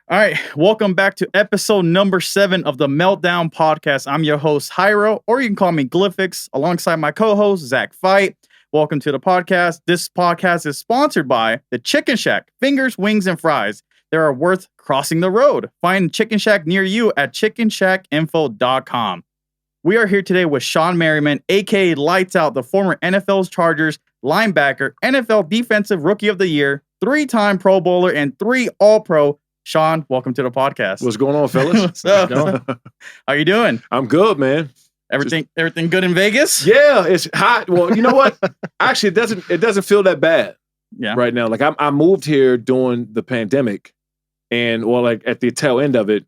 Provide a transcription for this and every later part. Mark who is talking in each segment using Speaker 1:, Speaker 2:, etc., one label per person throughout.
Speaker 1: All right, welcome back to episode number 7 of the Meltdown Podcast. I'm your host, Hyro, or you can call me Glyphix, alongside my co-host, Zach Fight. Welcome to the podcast. This podcast is sponsored by the Chicken Shack, fingers, wings, and fries. They are worth crossing the road. Find Chicken Shack near you at chickenshackinfo.com. We are here today with Shawne Merriman, a.k.a. Lights Out, the former NFL Chargers linebacker, NFL Defensive Rookie of the Year, 3-time Pro Bowler, and 3 All-Pro. Shawne, welcome to the podcast.
Speaker 2: What's going on, fellas?
Speaker 1: What's up? How you doing?
Speaker 2: I'm good, man.
Speaker 1: Everything good in Vegas?
Speaker 2: Yeah, it's hot. Well, you know what? Actually, it doesn't feel that bad.
Speaker 1: Yeah.
Speaker 2: Right now. Like I moved here during the pandemic, and like at the tail end of it,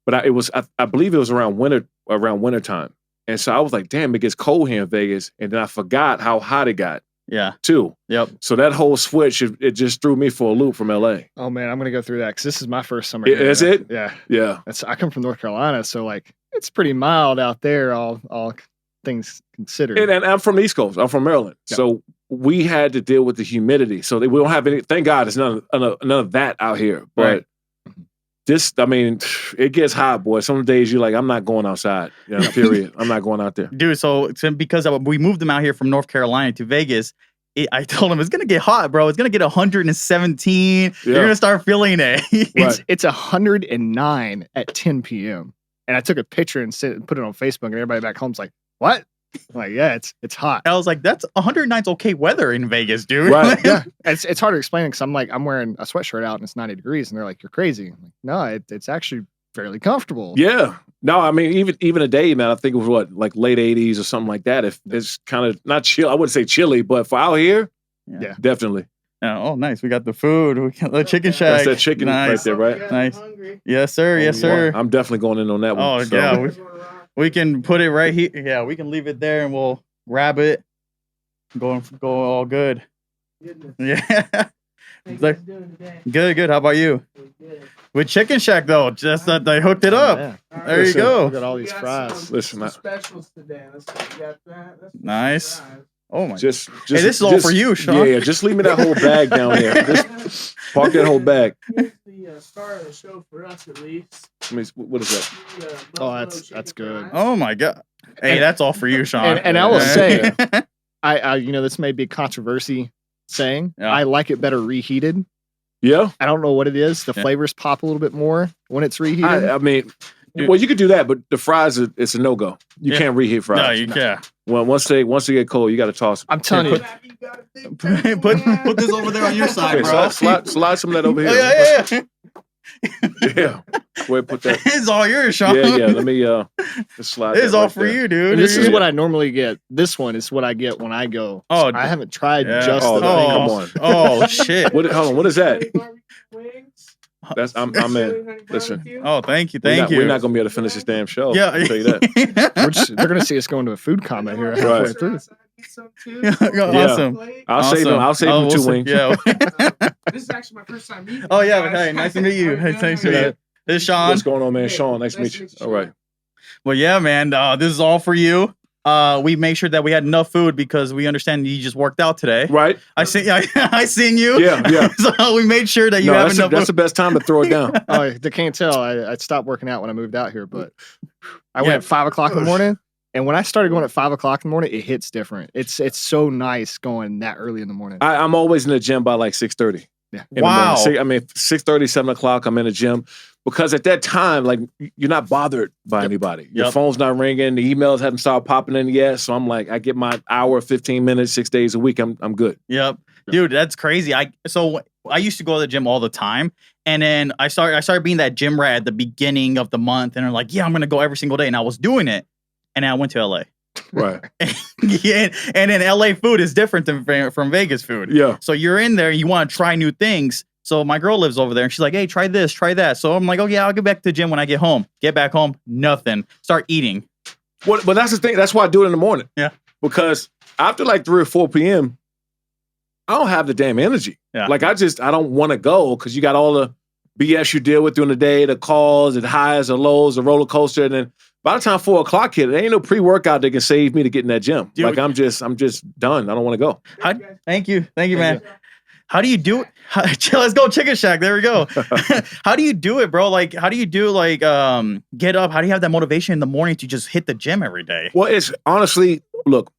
Speaker 2: but I believe it was around winter time, and so I was like, damn, it gets cold here in Vegas, and then I forgot how hot it got.
Speaker 1: Yeah.
Speaker 2: Too.
Speaker 1: Yep.
Speaker 2: So that whole switch, it just threw me for a loop from LA.
Speaker 3: Oh man, I'm gonna go through that because this is my first summer.
Speaker 2: Is it?
Speaker 3: Yeah.
Speaker 2: Yeah.
Speaker 3: I come from North Carolina, so like it's pretty mild out there, all things considered.
Speaker 2: And I'm from the East Coast. I'm from Maryland, so we had to deal with the humidity. So we don't have any. Thank God, it's none of that out here. But
Speaker 1: right.
Speaker 2: It gets hot, boy. Some days you're like, I'm not going outside. Period. I'm not going out there.
Speaker 1: Dude, so because we moved him out here from North Carolina to Vegas, I told him it's going to get hot, bro. It's going to get 117. Yeah. You're going to start feeling it.
Speaker 3: It's 109 at 10 p.m. And I took a picture and put it on Facebook, and everybody back home's like, what? I'm like, yeah, it's hot.
Speaker 1: I was like, that's 109's okay weather in Vegas, dude.
Speaker 3: Right. Yeah. It's hard to explain because I'm wearing a sweatshirt out and it's 90 degrees, and they're like, you're crazy. I'm like, no, it's actually fairly comfortable.
Speaker 2: Yeah. No, I mean, even a day, man, I think it was like late 80s or something like that. If it's kind of not chill, I wouldn't say chilly, but for out here, yeah, definitely.
Speaker 1: Oh, nice. We got the food. We got the chicken shack.
Speaker 2: That's that chicken right there, right?
Speaker 1: Nice. Yes, sir. Yes, sir.
Speaker 2: I'm definitely going in on that one.
Speaker 1: Oh, so. Yeah. We can put it right here. Yeah, we can leave it there and we'll grab it. Go all good. Yeah. Good. How about you? With Chicken Shack though, just that they hooked it up. Yeah. There you go.
Speaker 3: We got all these fries.
Speaker 2: Listen,
Speaker 4: specials today.
Speaker 1: Nice. Oh my!
Speaker 2: Just
Speaker 1: hey, this is all for you, Shawne.
Speaker 2: Yeah, just leave me that whole bag down there. Just park that whole bag.
Speaker 4: Here's the star of the show for us, at least.
Speaker 2: What is that?
Speaker 3: Oh, that's good.
Speaker 1: Oh my God! Hey, that's all for you, Shawne.
Speaker 3: And I will say, I this may be a controversy saying. Yeah. I like it better reheated.
Speaker 2: Yeah.
Speaker 3: I don't know what it is. The flavors pop a little bit more when it's reheated.
Speaker 2: I mean, well, you could do that, but the fries, it's a no-go. You can't reheat fries.
Speaker 1: No, you can't.
Speaker 2: Well, once they get cold, you got to toss them.
Speaker 3: I'm telling you.
Speaker 1: Put this over there on your side, bro.
Speaker 2: Slide some of that over here.
Speaker 1: Yeah.
Speaker 2: Yeah. Go ahead, put that.
Speaker 1: It's all yours, Shawne.
Speaker 2: Yeah. Let me just slide.
Speaker 1: It's all for you, dude.
Speaker 3: And this is what I normally get. This one is what I get when I go.
Speaker 1: Oh,
Speaker 3: I haven't tried just the thing.
Speaker 2: Come on.
Speaker 1: Oh shit.
Speaker 2: Hold on. What is that? That's I'm in. Listen.
Speaker 1: Oh, thank you.
Speaker 2: We're not gonna be able to finish this damn show.
Speaker 1: Yeah,
Speaker 2: I'll tell you that.
Speaker 3: They're gonna see us going to a food comment here halfway through.
Speaker 1: Awesome.
Speaker 2: I'll save them 2 wings.
Speaker 1: Yeah.
Speaker 4: This is actually my first time meeting.
Speaker 1: Oh yeah. Hey, nice to meet you. Hey, thanks for that. This is Shawne.
Speaker 2: What's going on, man? Shawne, nice to meet you. All right.
Speaker 1: Well, yeah, man. This is all for you. We made sure that we had enough food because we understand you just worked out today.
Speaker 2: Right.
Speaker 1: I seen you.
Speaker 2: Yeah.
Speaker 1: So we made sure that you have enough.
Speaker 2: That's the best time to throw it down.
Speaker 3: Oh, they can't tell. I stopped working out when I moved out here, but I went at 5 o'clock in the morning. And when I started going at 5 o'clock in the morning, it hits different. It's so nice going that early in the morning.
Speaker 2: I'm always in the gym by like 6:30.
Speaker 3: Yeah.
Speaker 1: Wow.
Speaker 2: 6:30, 7 o'clock, I'm in the gym. Because at that time, like, you're not bothered by anybody. Your phone's not ringing. The emails haven't started popping in yet. So I'm like, I get my hour, 15 minutes, 6 days a week. I'm good.
Speaker 1: Yep. Dude, that's crazy. I used to go to the gym all the time. And then I started being that gym rat at the beginning of the month. And I'm like, yeah, I'm going to go every single day. And I was doing it. And then I went to LA.
Speaker 2: Right.
Speaker 1: And then LA food is different from Vegas food.
Speaker 2: Yeah.
Speaker 1: So you're in there, you want to try new things. So my girl lives over there and she's like, hey, try this, try that. So I'm like, oh yeah, I'll get back to the gym when I get home. Get back home, nothing. Start eating.
Speaker 2: But that's the thing. That's why I do it in the morning.
Speaker 1: Yeah.
Speaker 2: Because after like 3 or 4 p.m., I don't have the damn energy.
Speaker 1: Yeah.
Speaker 2: Like I don't want to go because you got all the BS you deal with during the day, the calls, the highs, the lows, the roller coaster. And then by the time 4 o'clock hit, there ain't no pre-workout that can save me to get in that gym. Dude. Like I'm just done. I don't want to go.
Speaker 1: Thank you, man. How do you do it? Let's go Chicken Shack. There we go. How do you do it, bro? Like, how do you do get up? How do you have that motivation in the morning to just hit the gym every day?
Speaker 2: Well, it's honestly, look,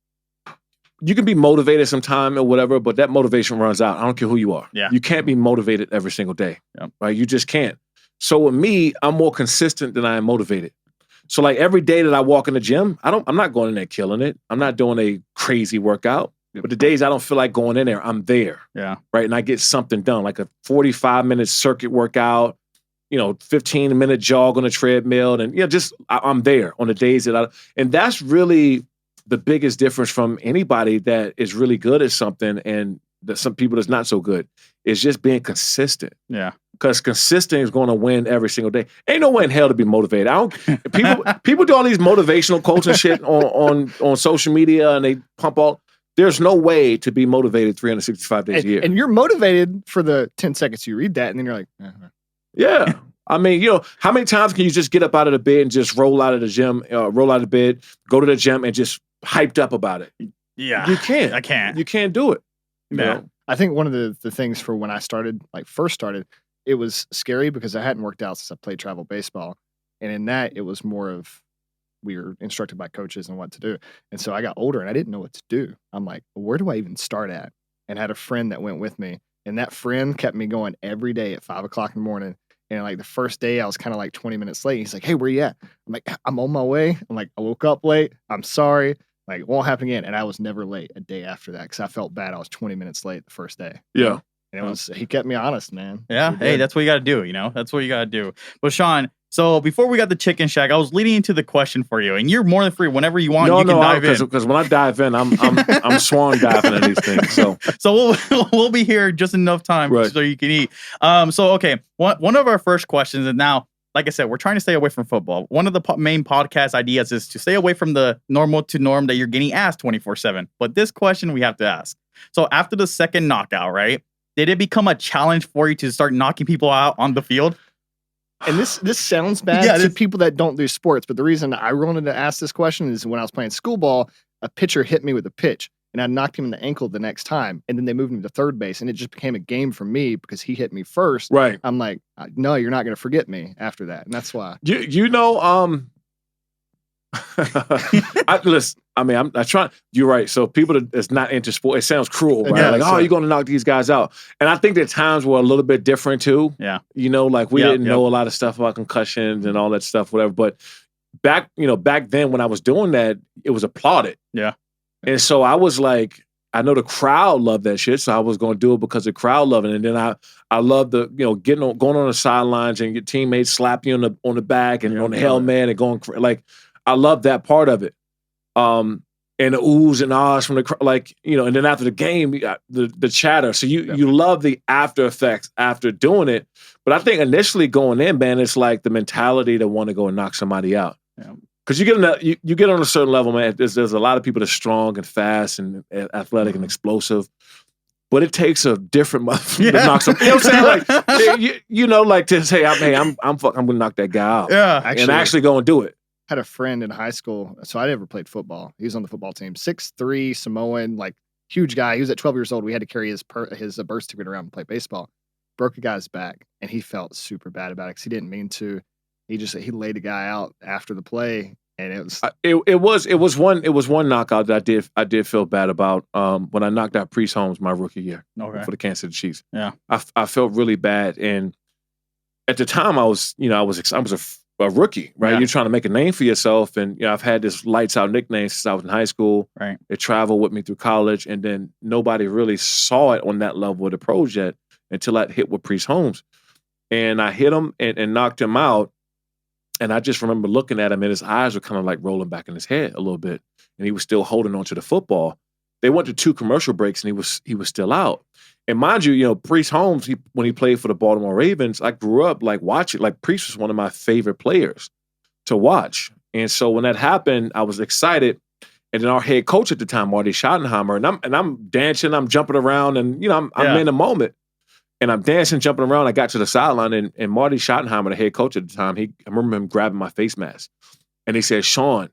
Speaker 2: you can be motivated sometime or whatever, but that motivation runs out. I don't care who you are.
Speaker 1: Yeah.
Speaker 2: You can't be motivated every single day, right? You just can't. So with me, I'm more consistent than I am motivated. So like every day that I walk in the gym, I'm not going in there killing it. I'm not doing a crazy workout. But the days I don't feel like going in there, I'm there.
Speaker 1: Yeah.
Speaker 2: Right. And I get something done, like a 45-minute circuit workout, 15-minute jog on a treadmill. And I'm there on the days and that's really the biggest difference from anybody that is really good at something and that some people that's not so good is just being consistent.
Speaker 1: Yeah.
Speaker 2: Because consistent is going to win every single day. Ain't no way in hell to be motivated. People do all these motivational quotes and shit on social media and they pump all. There's no way to be motivated 365 days a year.
Speaker 3: And you're motivated for the 10 seconds you read that, and then you're like,
Speaker 2: yeah. I mean, how many times can you just get up out of the bed and just roll out of the gym, roll out of bed, go to the gym and just hyped up about it?
Speaker 1: Yeah.
Speaker 2: You can't.
Speaker 1: I can't.
Speaker 2: You can't do it.
Speaker 1: Yeah.
Speaker 3: I think one of the things for when I first started, it was scary because I hadn't worked out since I played travel baseball. And in that, it was more of, we were instructed by coaches on what to do. And so I got older and I didn't know what to do. I'm like, where do I even start at? And I had a friend that went with me. And that friend kept me going every day at 5 o'clock in the morning. And like the first day, I was kind of like 20 minutes late. He's like, hey, where you at? I'm like, I'm on my way. I'm like, I woke up late. I'm sorry. Like, it won't happen again. And I was never late a day after that because I felt bad. I was 20 minutes late the first day.
Speaker 2: Yeah.
Speaker 3: And he kept me honest, man.
Speaker 1: Yeah. Hey, that's what you got to do. That's what you got to do. But Shawne, so before we got the Chicken Shack, I was leading into the question for you, and you're more than free. Whenever you want, you can dive in.
Speaker 2: Because when I dive in, I'm swan diving in these things.
Speaker 1: So we'll be here just enough time so you can eat. So okay, one of our first questions, and now, like I said, we're trying to stay away from football. One of the main podcast ideas is to stay away from the normal to norm that you're getting asked 24/7. But this question we have to ask. So after the second knockout, right? Did it become a challenge for you to start knocking people out on the field?
Speaker 3: And this sounds bad to people that don't do sports, but the reason I wanted to ask this question is when I was playing school ball, a pitcher hit me with a pitch, and I knocked him in the ankle the next time, and then they moved him to third base, and it just became a game for me because he hit me first.
Speaker 2: Right.
Speaker 3: I'm like, no, you're not going to forget me after that, and that's why. I'm trying. You're right. So people that's not into sport, it sounds cruel, right? Yeah,
Speaker 2: you're going to knock these guys out. And I think that times were a little bit different too.
Speaker 1: Yeah.
Speaker 2: We didn't know a lot of stuff about concussions and all that stuff, whatever. But back then when I was doing that, it was applauded.
Speaker 1: Yeah.
Speaker 2: And so I was like, I know the crowd loved that shit, so I was going to do it because the crowd loved it. And then I love the going on the sidelines and your teammates slap you on the back and on the helmet and going like. I love that part of it. And the oohs and ahs from the crowd, and then after the game, you got the chatter. So you love the after effects after doing it. But I think initially going in, man, it's like the mentality to want to go and knock somebody out. Because you get on a certain level, man. There's a lot of people that's strong and fast and athletic and explosive. But it takes a different motherfucker to knock some. You know what I'm saying? Like to say, I'm gonna knock that guy out.
Speaker 1: Yeah,
Speaker 2: actually go and do it.
Speaker 3: Had a friend in high school, so I never played football. He was on the football team, 6'3", Samoan, like huge guy. He was at 12 years old. We had to carry his birth certificate around and play baseball. Broke a guy's back, and he felt super bad about it because he didn't mean to. He laid the guy out after the play, and it was one knockout that I did feel bad about when I knocked out Priest Holmes my rookie year for the Kansas City Chiefs.
Speaker 1: Yeah,
Speaker 2: I felt really bad, and at the time I was a rookie, right?
Speaker 1: Yeah.
Speaker 2: You're trying to make a name for yourself. And, I've had this lights out nickname since I was in high school.
Speaker 1: Right.
Speaker 2: It traveled with me through college. And then nobody really saw it on that level of the pros yet until I hit with Priest Holmes. And I hit him and knocked him out. And I just remember looking at him and his eyes were kind of like rolling back in his head a little bit. And he was still holding on to the football. They went to 2 commercial breaks and he was still out. And mind you, Priest Holmes, when he played for the Baltimore Ravens, I grew up watching. Priest was one of my favorite players to watch. And so when that happened, I was excited. And then our head coach at the time, Marty Schottenheimer, and I'm dancing, I'm jumping around, and I'm in the moment. And I'm dancing, jumping around. I got to the sideline, and Marty Schottenheimer, the head coach at the time, I remember him grabbing my face mask. And he said, Shawne,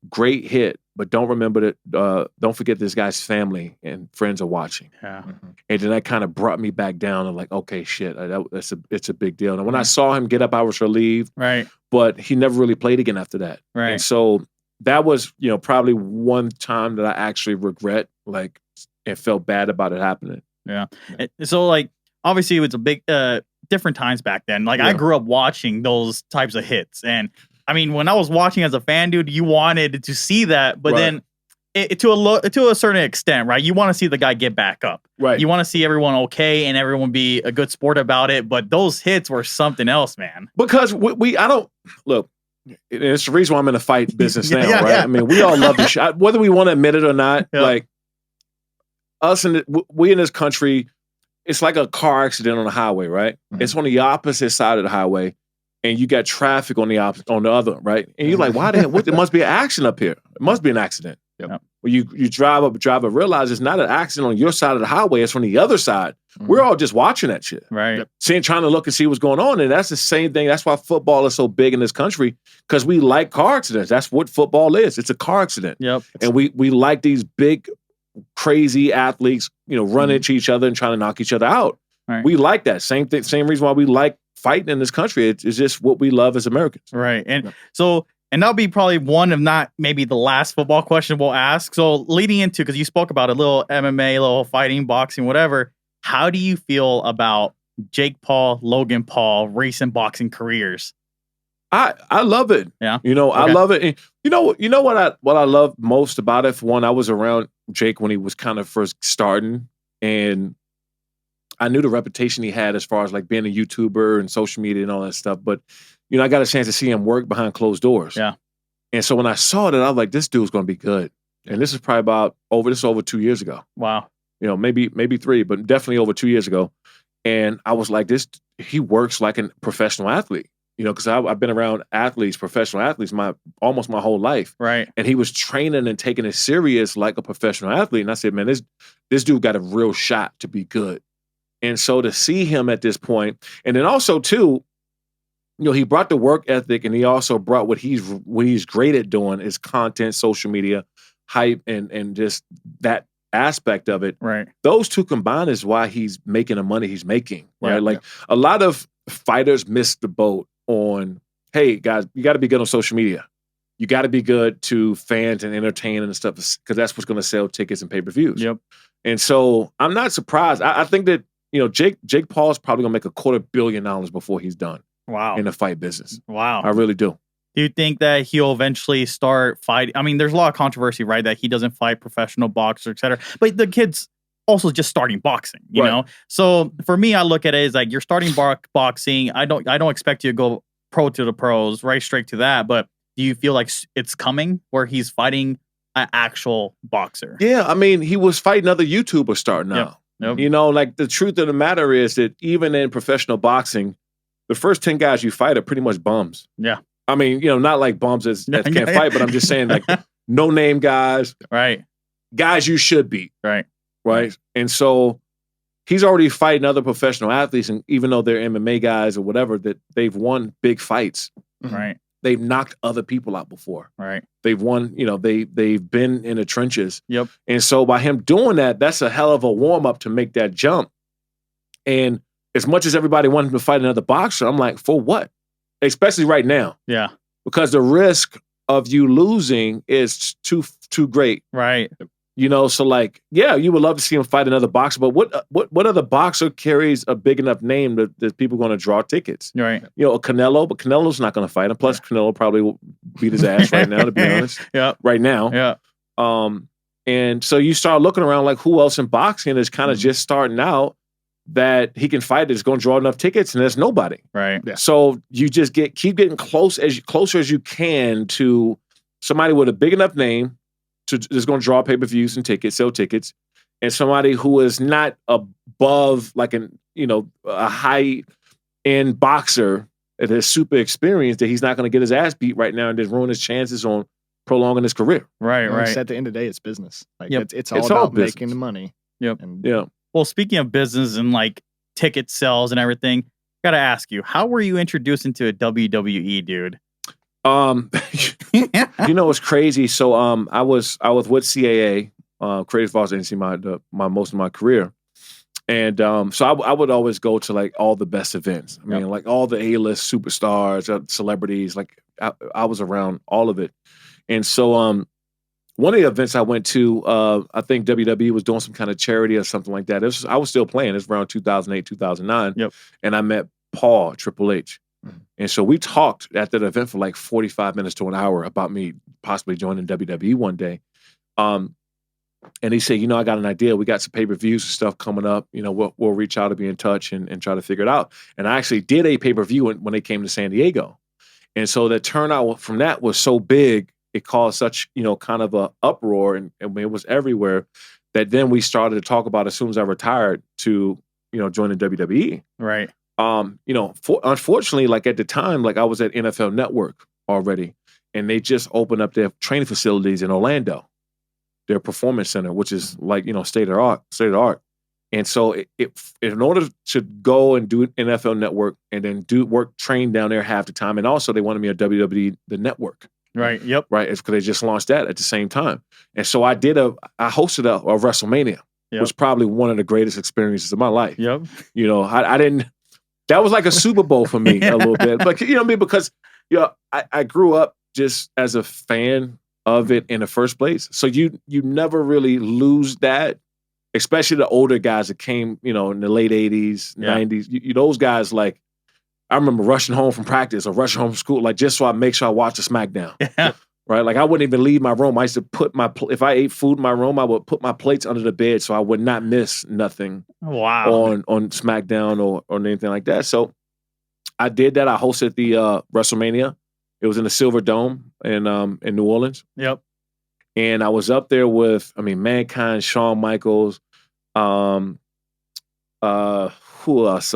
Speaker 2: great hit, but don't remember that. Don't forget this guy's family and friends are watching.
Speaker 1: Yeah.
Speaker 2: And then that kind of brought me back down and like, okay, shit, it's a big deal. And when I saw him get up, I was relieved.
Speaker 1: Right.
Speaker 2: But he never really played again after that.
Speaker 1: Right.
Speaker 2: And so that was, probably one time that I actually regret, like, and felt bad about it happening.
Speaker 1: Yeah. So, like, obviously, it was a big, different times back then. Like, I grew up watching those types of hits. And, I mean, when I was watching as a fan, dude, you wanted to see that. But then, to a certain extent, right? You want to see the guy get back up.
Speaker 2: Right.
Speaker 1: You want to see everyone okay and everyone be a good sport about it. But those hits were something else, man.
Speaker 2: Because I don't, look, it's the reason why I'm in the fight business now,
Speaker 1: Yeah,
Speaker 2: right?
Speaker 1: yeah.
Speaker 2: I mean, we all love the shot, whether we want to admit it or not.
Speaker 1: Yeah.
Speaker 2: Like, we in this country, it's like a car accident on the highway, right?
Speaker 3: Mhm.
Speaker 2: It's on the opposite side of the highway, and you got traffic on the other, right? And you're like, why the hell? There must be an accident up here. It must be an accident.
Speaker 3: Yep.
Speaker 2: Well, you drive up, realize it's not an accident on your side of the highway. It's on the other side. We're all just watching that shit.
Speaker 1: Right.
Speaker 3: Yep.
Speaker 2: Trying to look and see what's going on. And that's the same thing. That's why football is so big in this country, because we like car accidents. That's what football is. It's a car accident.
Speaker 1: Yep.
Speaker 2: And we like these big, crazy athletes, running into each other and trying to knock each other out.
Speaker 1: Right.
Speaker 2: We like that. Same thing. Same reason why we like fighting in this country. It's just what we love as Americans.
Speaker 1: Right. And so, and that'll be probably one of not maybe the last football question we'll ask. So leading into, because you spoke about a little MMA, little fighting, boxing, whatever. How do you feel about Jake Paul, Logan Paul, recent boxing careers?
Speaker 2: I love it.
Speaker 1: Yeah.
Speaker 2: I love it. And you know what I love most about it? For one, I was around Jake when he was kind of first starting, and I knew the reputation he had as far as like being a YouTuber and social media and all that stuff. But I got a chance to see him work behind closed doors.
Speaker 1: Yeah.
Speaker 2: And so when I saw that, I was like, this dude's going to be good. And this is probably over 2 years ago.
Speaker 1: Wow.
Speaker 2: Maybe 3, but definitely over 2 years ago. And I was like, he works like a professional athlete, because I've been around professional athletes, almost my whole life.
Speaker 1: Right.
Speaker 2: And he was training and taking it serious like a professional athlete. And I said, man, this dude got a real shot to be good. And so to see him at this point, and then also too, he brought the work ethic, and he also brought what he's great at doing is content, social media, hype, and just that aspect of it.
Speaker 1: Right.
Speaker 2: Those two combined is why he's making the money he's making. Right.
Speaker 1: Yeah.
Speaker 2: A lot of fighters miss the boat on, hey guys, you got to be good on social media. You got to be good to fans and entertain and stuff, because that's what's going to sell tickets and pay-per-views.
Speaker 1: Yep.
Speaker 2: And so I'm not surprised. I think that, Jake Paul is probably going to make $250 million before he's done.
Speaker 1: Wow.
Speaker 2: In the fight business.
Speaker 1: Wow.
Speaker 2: I really do.
Speaker 1: Do you think that he'll eventually start fighting? I mean, there's a lot of controversy, right? That he doesn't fight professional boxers, et cetera. But the kid's also just starting boxing, you know? So for me, I look at it as like, you're starting boxing. I don't expect you to go pro to the pros, right straight to that. But do you feel like it's coming where he's fighting an actual boxer?
Speaker 2: Yeah. I mean, he was fighting other YouTubers starting out.
Speaker 1: Yep.
Speaker 2: Like the truth of the matter is that even in professional boxing, the first 10 guys you fight are pretty much bums.
Speaker 1: Yeah.
Speaker 2: I mean, not like bums that can't fight, but I'm just saying like no-name guys.
Speaker 1: Right.
Speaker 2: Guys you should beat.
Speaker 1: Right.
Speaker 2: Right. And so he's already fighting other professional athletes, and even though they're MMA guys or whatever, that they've won big fights.
Speaker 1: Right.
Speaker 2: They've knocked other people out before.
Speaker 1: Right.
Speaker 2: They've won, they've been in the trenches.
Speaker 1: Yep.
Speaker 2: And so by him doing that, that's a hell of a warm-up to make that jump. And as much as everybody wanted him to fight another boxer, I'm like, for what? Especially right now.
Speaker 1: Yeah.
Speaker 2: Because the risk of you losing is too great.
Speaker 1: Right.
Speaker 2: So like, yeah, you would love to see him fight another boxer, but what other boxer carries a big enough name that people are going to draw tickets?
Speaker 1: Right.
Speaker 2: A Canelo, but Canelo's not going to fight him. Plus, Canelo probably will beat his ass right now, to be honest.
Speaker 1: Yeah.
Speaker 2: Right now.
Speaker 1: Yeah.
Speaker 2: And so you start looking around like who else in boxing is kind of just starting out that he can fight that's going to draw enough tickets, and there's nobody.
Speaker 1: Right.
Speaker 3: Yeah.
Speaker 2: So you just keep getting closer as you can to somebody with a big enough name that's going to draw pay-per-views and sell tickets, and somebody who is not above like a high-end boxer that is super experienced, that he's not going to get his ass beat right now and just ruin his chances on prolonging his career.
Speaker 1: Right. Right.
Speaker 3: At the end of the day, it's business. Like
Speaker 1: Yep.
Speaker 3: it's all about making the money.
Speaker 1: Yep.
Speaker 3: And
Speaker 2: Yeah.
Speaker 1: Well, speaking of business and like ticket sales and everything, gotta ask you, how were you introduced into a WWE, dude?
Speaker 2: You know, it's crazy. So I was with CAA, Creative Arts Agency, my most of my career. And so I would always go to like all the best events. I mean, like all the A-list superstars, celebrities, like I was around all of it. And so one of the events I went to, I think WWE was doing some kind of charity or something like that. I was still playing. It was around 2008, 2009.
Speaker 1: Yep.
Speaker 2: And I met Paul, Triple H. And so we talked at that event for like 45 minutes to an hour about me possibly joining WWE one day. And he said, you know, I got an idea. We got some pay-per-views and stuff coming up. You know, we'll reach out to be in touch and try to figure it out. And I actually did a pay-per-view when they came to San Diego. And so the turnout from that was so big, it caused such, you know, kind of a uproar and it was everywhere that then we started to talk about as soon as I retired to, you know, join the WWE.
Speaker 1: Right.
Speaker 2: You know, unfortunately, like at the time, like I was at NFL Network already, and they just opened up their training facilities in Orlando, their performance center, which is like, you know, state of the art. And so in order to go and do NFL Network and then train down there half the time, and also they wanted me at WWE, the network.
Speaker 1: Right. Yep.
Speaker 2: Right. It's because they just launched that at the same time. And so I hosted a WrestleMania, which was probably one of the greatest experiences of my life.
Speaker 1: Yep.
Speaker 2: You know, I didn't. That was like a Super Bowl for me a little bit. But, you know what I mean? Because, you know, I grew up just as a fan of it in the first place. So you never really lose that, especially the older guys that came, you know, in the late 80s, 90s. Those guys, like, I remember rushing home from practice or rushing home from school, like, just so I make sure I watch the SmackDown.
Speaker 1: Yeah.
Speaker 2: Right? Like, I wouldn't even leave my room. I used to put if I ate food in my room, I would put my plates under the bed so I would not miss nothing on SmackDown or anything like that. So I did that. I hosted the WrestleMania. It was in the Silver Dome in New Orleans.
Speaker 1: Yep.
Speaker 2: And I was up there with, Mankind, Shawn Michaels, who else?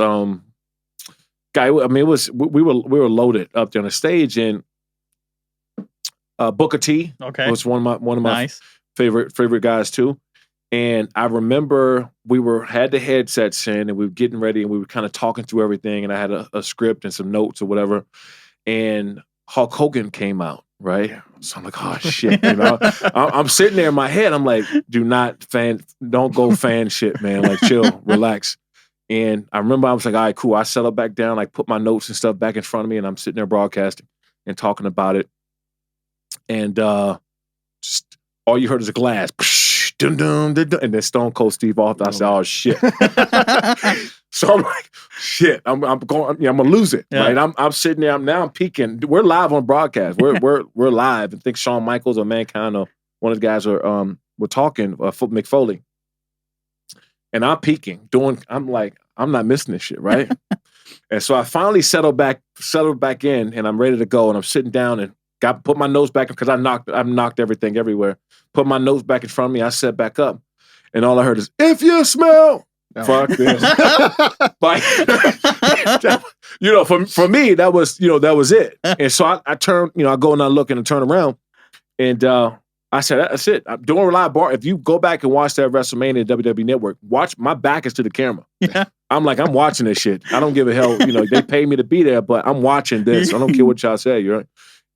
Speaker 2: It was we were loaded up there on the stage, and Booker T was one of my favorite guys too. And I remember we had the headsets in and we were getting ready and we were kind of talking through everything, and I had a script and some notes or whatever. And Hulk Hogan came out, right? So I'm like, oh shit, you know. I'm sitting there in my head, I'm like, don't go fan shit, man. Like, chill, relax. And I remember I was like, all right, cool. I settled back down, like put my notes and stuff back in front of me, and I'm sitting there broadcasting and talking about it. And just all you heard is a glass. Psh, dun, dun, dun, dun, and then Stone Cold Steve Austin. I said, oh shit. So I'm like, shit, I'm gonna lose it. Yeah. Right. I'm sitting there, I'm peeking. We're live on broadcast. We're live. I think Shawn Michaels or Mankind or one of the guys were talking, Mick Foley. And I'm peeking, I'm like, I'm not missing this shit, right? And so I finally settled back in, and I'm ready to go. And I'm sitting down and put my notes back because I knocked everything everywhere. Put my notes back in front of me. I sat back up, and all I heard is, "If you smell." Oh. Fuck this. Like, you know, for me, that was it. And so I turned, I go and I look and I turn around, and I said, that's it. I'm doing a live bar. If you go back and watch that WrestleMania WWE Network, watch, my back is to the camera.
Speaker 1: Yeah.
Speaker 2: I'm like, I'm watching this shit. I don't give a hell. They pay me to be there, but I'm watching this. I don't care what y'all say. You're right.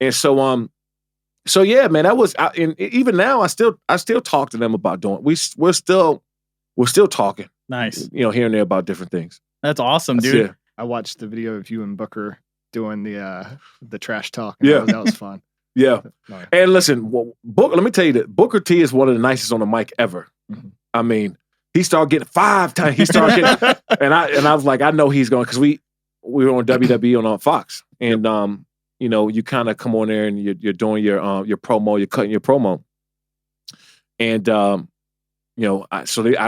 Speaker 2: And so yeah, man, that was, and even now, I still talk to them about doing. We're still talking.
Speaker 1: Nice.
Speaker 2: Here and there about different things.
Speaker 1: That's awesome, dude.
Speaker 2: Yeah.
Speaker 3: I watched the video of you and Booker doing the trash talk. Yeah, that was fun.
Speaker 2: Yeah. And listen, let me tell you that Booker T is one of the nicest on the mic ever. Mm-hmm. I mean, he started getting 5 times. He started getting, and I was like, I know he's going, because we were on WWE on Fox, and you kind of come on there and you're doing your promo, you're cutting your promo, and I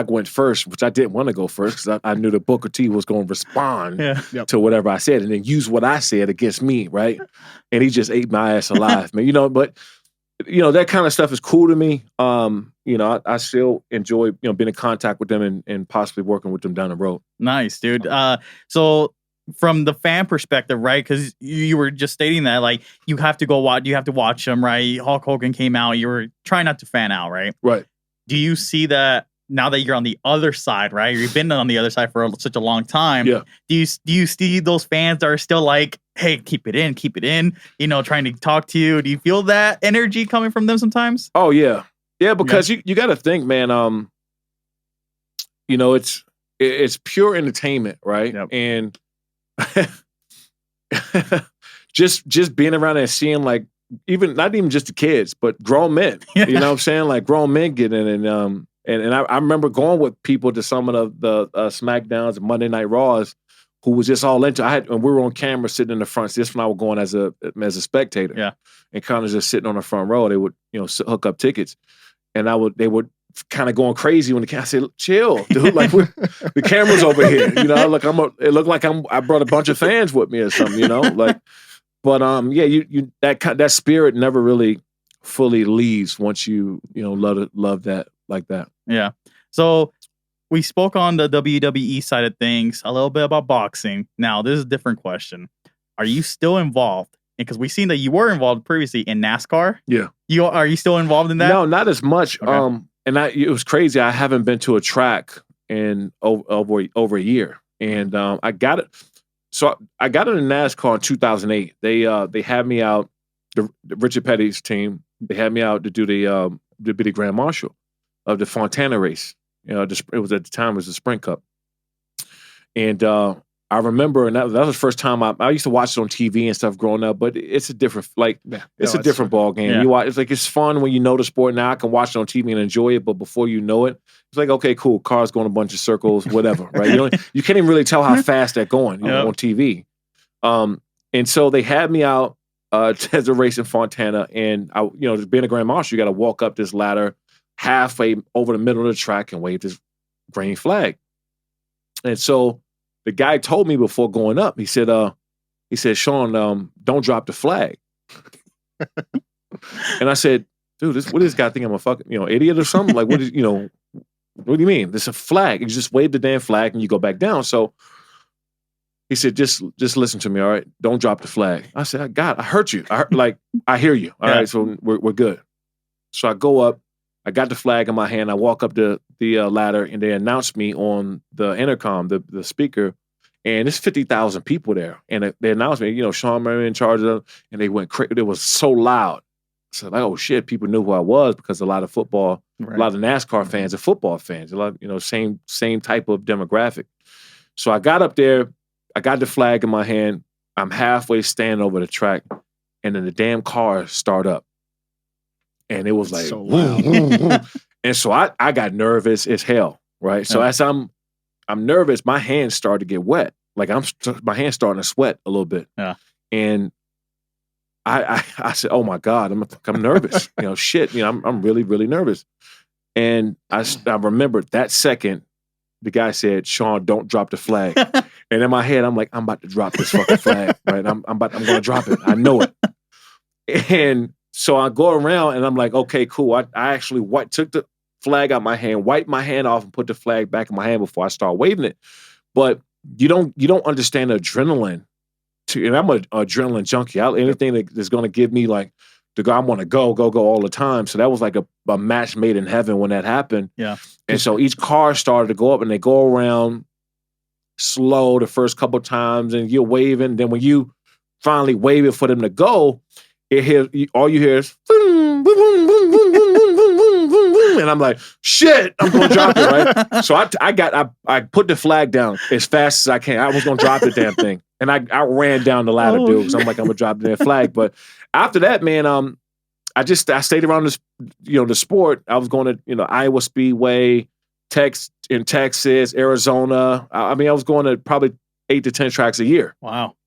Speaker 2: went first, which I didn't want to go first because I knew that Booker T was going to respond to whatever I said and then use what I said against me, right? And he just ate my ass alive, man. But that kind of stuff is cool to me. I still enjoy being in contact with them and possibly working with them down the road.
Speaker 1: Nice, dude. So from the fan perspective, right? Because you were just stating that, like, you have to watch them, right? Hulk Hogan came out. You were trying not to fan out, right?
Speaker 2: Right.
Speaker 1: Do you see that now that you're on the other side, right? You've been on the other side for such a long time.
Speaker 2: Yeah.
Speaker 1: Do you see those fans that are still like, hey, keep it in, you know, trying to talk to you? Do you feel that energy coming from them sometimes?
Speaker 2: Oh yeah. Yeah, because you got to think, man, you know, it's pure entertainment, right?
Speaker 1: Yep.
Speaker 2: And just being around and seeing like not even just the kids, but grown men.
Speaker 1: Yeah.
Speaker 2: You know what I'm saying? Like grown men getting in and I remember going with people to some of the SmackDowns and Monday Night Raws who was just all into. And we were on camera sitting in the front. So this when I was going as a spectator.
Speaker 1: Yeah. And
Speaker 2: kind of just sitting on the front row. They would, you know, hook up tickets, and they would kind of going crazy when I said, "Chill, dude! Like the camera's over here." You know, like it looked like I brought a bunch of fans with me or something. You know, like. But yeah, you that spirit never really fully leaves once you know love that like that.
Speaker 1: Yeah. So we spoke on the WWE side of things, a little bit about boxing. Now, this is a different question. Are you still involved? Because we've seen that you were involved previously in NASCAR.
Speaker 2: Yeah.
Speaker 1: Are you still involved in that?
Speaker 2: No, not as much.
Speaker 1: Okay.
Speaker 2: And it was crazy. I haven't been to a track in over a year, and I got it. So I got into NASCAR in 2008. They had me out, the Richard Petty's team. They had me out to do to be the Grand Marshal of the Fontana race. You know, it was at the time it was the Sprint Cup, and I remember, and that was the first time I used to watch it on TV and stuff growing up. But it's a different it's a different ball game.
Speaker 1: Yeah.
Speaker 2: You watch, it's like it's fun when you know the sport. Now I can watch it on TV and enjoy it, but before you know it, it's like, okay, cool, cars going a bunch of circles, whatever, right? You can't even really tell how fast they're going on TV. And so they had me out as a race in Fontana, and being a Grand Marshal, you got to walk up this ladder halfway over the middle of the track and wave this green flag. And so the guy told me before going up, he said, Shawne, don't drop the flag. And I said, dude, what does this guy think I'm a fucking, idiot or something? Like, what do you mean? There's a flag. You just wave the damn flag and you go back down. So he said, just listen to me, all right? Don't drop the flag. I said, God, I heard you. I hear you. All right, so we're good. So I go up. I got the flag in my hand. I walk up the ladder, and they announced me on the intercom, the speaker, and there's 50,000 people there. And they announced me, Shawne Merriman in charge of them, and they went crazy. It was so loud. So like, oh shit, people knew who I was because a lot of football, a lot of NASCAR fans are football fans. A lot, same type of demographic. So I got up there. I got the flag in my hand. I'm halfway standing over the track, and then the damn car start up. And it was like,
Speaker 3: so loud.
Speaker 2: And so I got nervous as hell, right? So as I'm nervous, my hands start to get wet. Like my hands starting to sweat a little bit.
Speaker 1: Yeah.
Speaker 2: And I said, oh my God, I'm nervous. Shit. I'm really, really nervous. And I remembered that second, the guy said, Shawne, don't drop the flag. And in my head, I'm like, I'm about to drop this fucking flag, right? I'm going to drop it. I know it. And so I go around and I'm like, okay, cool. I actually took the flag out my hand, wiped my hand off, and put the flag back in my hand before I start waving it. But you don't understand the adrenaline. And I'm an adrenaline junkie. Anything that's going to give me like the go, I want to go all the time. So that was like a match made in heaven when that happened.
Speaker 1: Yeah.
Speaker 2: And so each car started to go up, and they go around slow the first couple of times, and you're waving. Then when you finally wave it for them to go, all you hear is boom, boom, boom, boom, boom, boom, boom, boom, boom, and I'm like, shit, I'm gonna drop it, right? So I put the flag down as fast as I can. I was gonna drop the damn thing, and I ran down the ladder, dude. Because I'm like, I'm gonna drop the damn flag. But after that, man, I stayed around this, the sport. I was going to, Iowa Speedway, in Texas, Arizona. I was going to probably 8 to 10 tracks a year.
Speaker 1: Wow.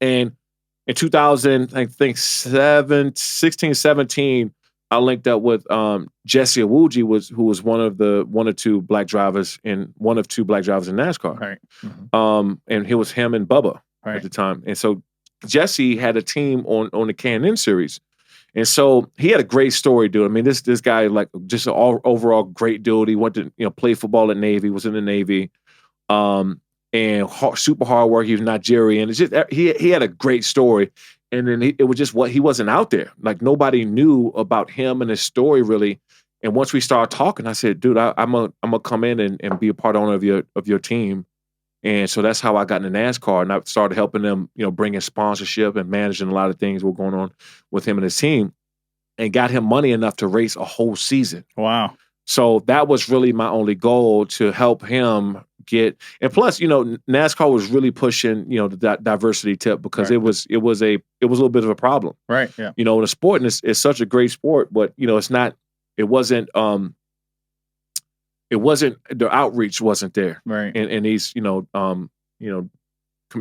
Speaker 2: And in 2016, 17, I linked up with Jesse Awuji, who was one of two black drivers in NASCAR.
Speaker 1: Right.
Speaker 2: Mm-hmm. And it was him and Bubba at the time. And so Jesse had a team on the K&N series. And so he had a great story, dude. I mean, this guy, like, just an overall great dude. He went to play football at Navy, was in the Navy, and super hard work. He was Nigerian. It's just he had a great story, and then it was just he wasn't out there. Like, nobody knew about him and his story really And once we started talking, I said, dude, I'm gonna come in and be a part owner of your team. And so that's how I got into NASCAR, and I started helping them, bring in sponsorship and managing a lot of things that were going on with him and his team, and got him money enough to race a whole season.
Speaker 1: Wow.
Speaker 2: So that was really my only goal, to help him get, and plus, NASCAR was really pushing, the diversity tip, because
Speaker 1: Right.
Speaker 2: it was a little bit of a problem.
Speaker 1: Right. Yeah.
Speaker 2: The sport, and it's such a great sport, but it wasn't the outreach wasn't there.
Speaker 1: Right.
Speaker 2: In these,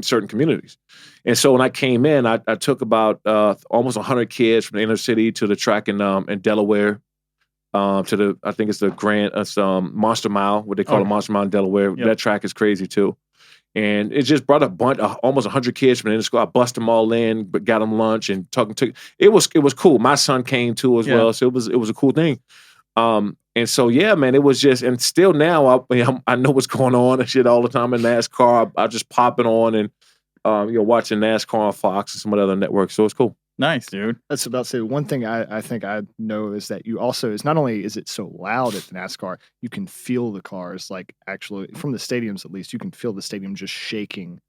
Speaker 2: certain communities. And so when I came in, I took about almost 100 kids from the inner city to the track in Delaware, to I think it's the Monster Mile, what they call it, Monster Mile in Delaware.
Speaker 1: Yep.
Speaker 2: That track is crazy too. And it just brought almost 100 kids from the inner school. I busted them all in, but got them lunch and talking to. It was cool. My son came too as well, so it was a cool thing. And so, yeah, man, it was just, and still now I know what's going on and shit all the time in NASCAR. I just pop it on and, watching NASCAR on Fox and some of the other networks. So it's cool.
Speaker 1: Nice, dude.
Speaker 3: That's about to say, one thing I think I know is that you also, is not only is it so loud at the NASCAR, you can feel the cars, like actually from the stadiums, at least you can feel the stadium just shaking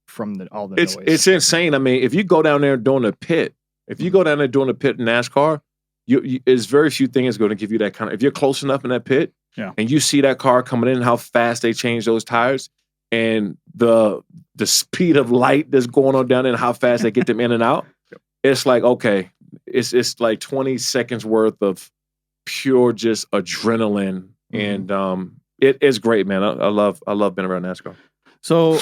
Speaker 3: from all the noise.
Speaker 2: It's insane. I mean, if you go down there during the pit, in NASCAR, there's very few things going to give you that kind of, if you're close enough in that pit, and you see that car coming in, how fast they change those tires, and the speed of light that's going on down there, and how fast they get them in and out, it's like, okay, it's like 20 seconds worth of pure just adrenaline, and it is great, man. I love being around NASCAR.
Speaker 1: So,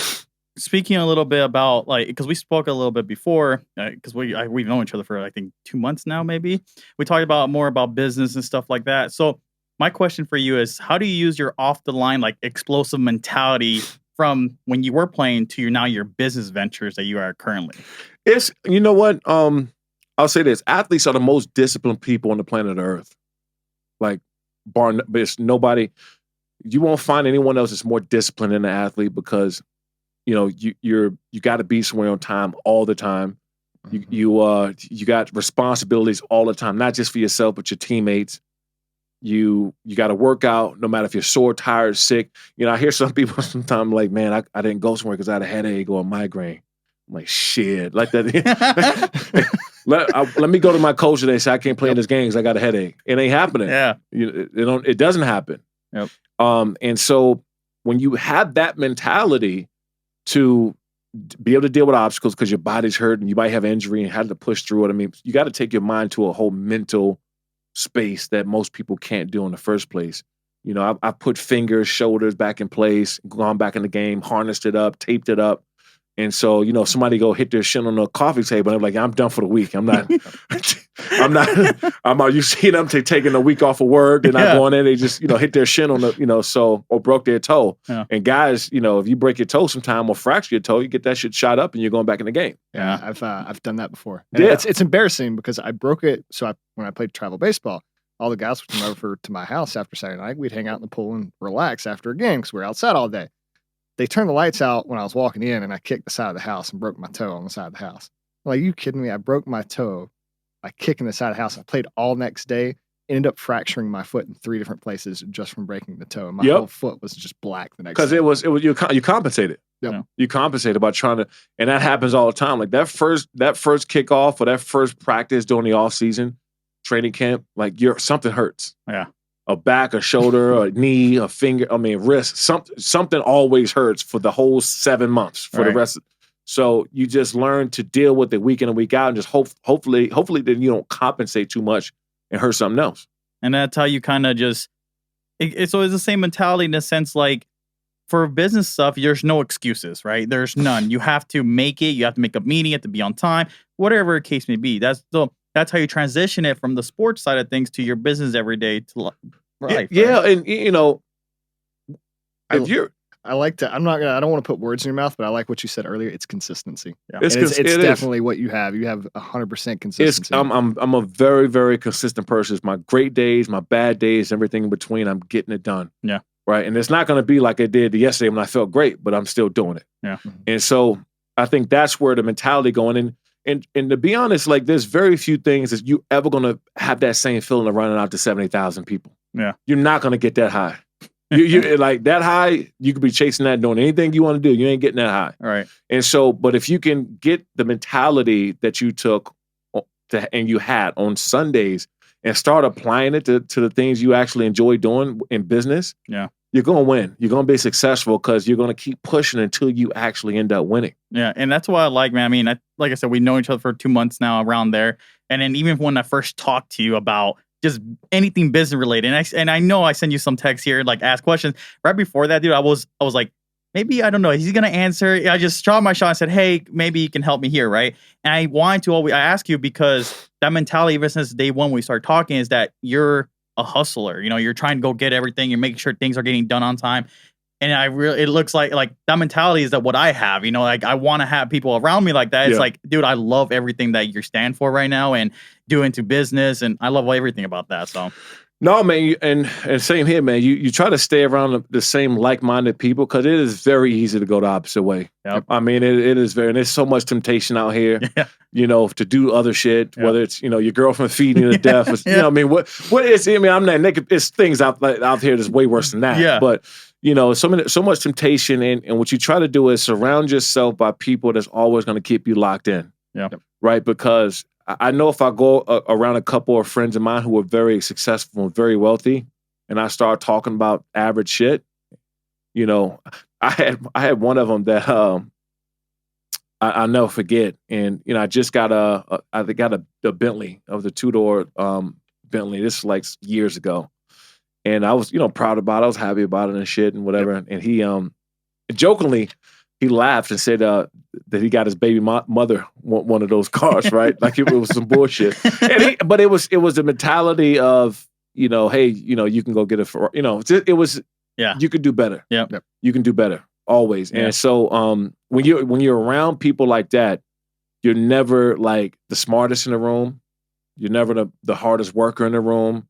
Speaker 1: speaking a little bit about, like, because we spoke a little bit before, because we've known each other for, I think, 2 months now, maybe. We talked more about business and stuff like that. So my question for you is, how do you use your off the line, like, explosive mentality from when you were playing to your business ventures that you are currently?
Speaker 2: It's, you know what? I'll say this: athletes are the most disciplined people on the planet Earth. Like, there's nobody. You won't find anyone else that's more disciplined than an athlete, because you got to be somewhere on time all the time. You got responsibilities all the time, not just for yourself but your teammates. You got to work out no matter if you're sore, tired, sick. I hear some people sometimes like, man, I didn't go somewhere because I had a headache or a migraine. I'm like, shit, like that. Let me go to my coach today and say I can't play in this game because I got a headache. It ain't happening.
Speaker 1: Yeah,
Speaker 2: it doesn't happen.
Speaker 1: Yep.
Speaker 2: And so when you have that mentality to be able to deal with obstacles because your body's hurt and you might have injury and have to push through it. I mean, you got to take your mind to a whole mental space that most people can't do in the first place. I put fingers, shoulders back in place, gone back in the game, harnessed it up, taped it up. And so, somebody go hit their shin on the coffee table, and I'm like, I'm done for the week. I'm not, you see them taking a week off of work, and I go in there, they just, hit their shin on the, or broke their toe. Yeah. And guys, if you break your toe sometime or fracture your toe, you get that shit shot up and you're going back in the game.
Speaker 3: Yeah, I've done that before. And it's embarrassing because I broke it. So when I played travel baseball, all the guys would come over to my house after Saturday night. We'd hang out in the pool and relax after a game because we were outside all day. They turned the lights out when I was walking in, and I kicked the side of the house and broke my toe on the side of the house. I'm like, you kidding me? I broke my toe by kicking the side of the house. I played all next day, ended up fracturing my foot in 3 different places just from breaking the toe. And my whole foot was just black the next day.
Speaker 2: Because you compensated.
Speaker 3: Yep.
Speaker 2: You compensated by trying to, and that happens all the time. Like that first kickoff or that first practice during the off season, training camp, like something hurts.
Speaker 1: Yeah.
Speaker 2: A back, a shoulder, a knee, a finger, wrist, something always hurts for the whole 7 months for the rest. So you just learn to deal with it week in and week out, and just hopefully then you don't compensate too much and hurt something else.
Speaker 1: And that's how you kind of just, it's always the same mentality in a sense, like for business stuff, there's no excuses, right? There's none. You have to make it. You have to make a meeting. You have to be on time, whatever the case may be. That's how you transition it from the sports side of things to your business every day to life.
Speaker 2: Yeah, right? And
Speaker 3: I like to. I don't want to put words in your mouth, but I like what you said earlier. It's consistency.
Speaker 1: Yeah.
Speaker 3: It's definitely what you have. You have 100% consistency.
Speaker 2: I'm a very, very consistent person. It's my great days, my bad days, everything in between. I'm getting it done.
Speaker 1: Yeah.
Speaker 2: Right. And it's not going to be like I did yesterday when I felt great, but I'm still doing it.
Speaker 1: Yeah.
Speaker 2: And so I think that's where the mentality going in. And to be honest, like there's very few things that you ever going to have that same feeling of running out to 70,000 people.
Speaker 1: Yeah.
Speaker 2: You're not going to get that high. You like that high, you could be chasing that, doing anything you want to do. You ain't getting that high.
Speaker 1: Right.
Speaker 2: And so, but if you can get the mentality that you took and you had on Sundays and start applying it to the things you actually enjoy doing in business,
Speaker 1: yeah,
Speaker 2: you're going to win. You're going to be successful because you're going to keep pushing until you actually end up winning.
Speaker 1: Yeah. And that's what I like, man. I mean, like I said, we know each other for 2 months now around there. And then even when I first talked to you about just anything business related, and I know I send you some texts here, like ask questions. Right before that, dude, I was like, maybe, I don't know, he's gonna answer. I just shot my shot and said, hey, maybe you can help me here, right? And I wanted to I ask you because that mentality ever since day one when we started talking is that you're a hustler. You know, you're trying to go get everything. You're making sure things are getting done on time. And it looks like that mentality is that what I have, you know, like I want to have people around me like that. It's like, dude, I love everything that you stand for right now and doing to business. And I love everything about that. So.
Speaker 2: No, man, and same here, man. You try to stay around the same like-minded people because it is very easy to go the opposite way.
Speaker 1: Yep.
Speaker 2: I mean, it is and there's so much temptation out here, you know, to do other shit, whether it's, you know, your girlfriend feeding you to death. Or, you know, I mean, what is, I mean, I'm not naked. It's things out here that's way worse than that.
Speaker 1: Yeah.
Speaker 2: But, you know, so much temptation. And what you try to do is surround yourself by people that's always going to keep you locked in.
Speaker 1: Yeah.
Speaker 2: Right. Because I know if I go around a couple of friends of mine who are very successful and very wealthy, and I start talking about average shit, you know, I had one of them that I'll never forget, and you know, I just got a Bentley. It was a 2-door Bentley. This was like years ago, and I was, you know, proud about it. I was happy about it and shit and whatever. Yep. And he jokingly, he laughed and said that he got his baby mother one of those cars, right? Like it was some bullshit. But it was the mentality of, you know, hey, you know, you can go get a, you know, it was, you could do better.
Speaker 1: Yep.
Speaker 2: You can do better always. Yeah. And so when you're around people like that, you're never like the smartest in the room. You're never the hardest worker in the room.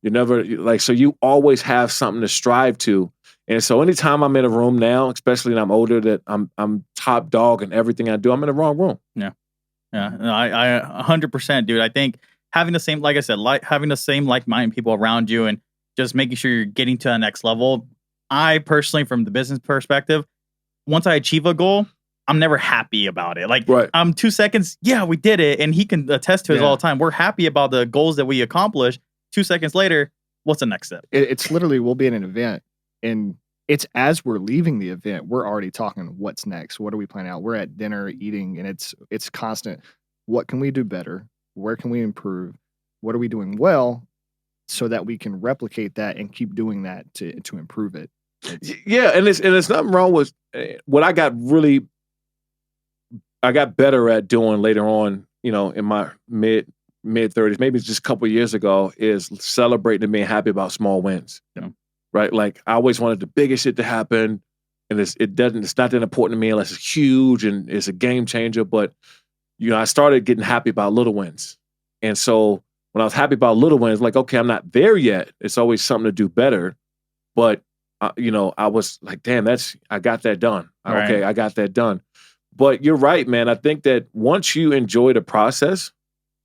Speaker 2: You're never like, so you always have something to strive to. And so anytime I'm in a room now, especially when I'm older, that I'm top dog in everything I do, I'm in the wrong room.
Speaker 1: Yeah. Yeah. No, I 100%, dude. I think having the same, like I said, having the same like-minded people around you and just making sure you're getting to the next level. I personally, from the business perspective, once I achieve a goal, I'm never happy about it. Like, I'm 2 seconds, we did it. And he can attest to it all the time. We're happy about the goals that we accomplish. 2 seconds later, what's the next step?
Speaker 3: It's literally, we'll be in an event, and it's as we're leaving the event, we're already talking what's next. What are we planning out? We're at dinner eating, and it's constant. What can we do better? Where can we improve? What are we doing well so that we can replicate that and keep doing that to improve it?
Speaker 2: And there's nothing wrong with what I got better at doing later on, you know, in my mid 30s, maybe just a couple of years ago, is celebrating and being happy about small wins.
Speaker 1: Yeah.
Speaker 2: Right? Like I always wanted the biggest shit to happen, and it's not that important to me unless it's huge and it's a game changer. But you know, I started getting happy about little wins. And so when I was happy about little wins, like, okay, I'm not there yet. It's always something to do better. But you know, I was like, damn, I got that done.
Speaker 1: Right.
Speaker 2: Okay, I got that done. But you're right, man. I think that once you enjoy the process,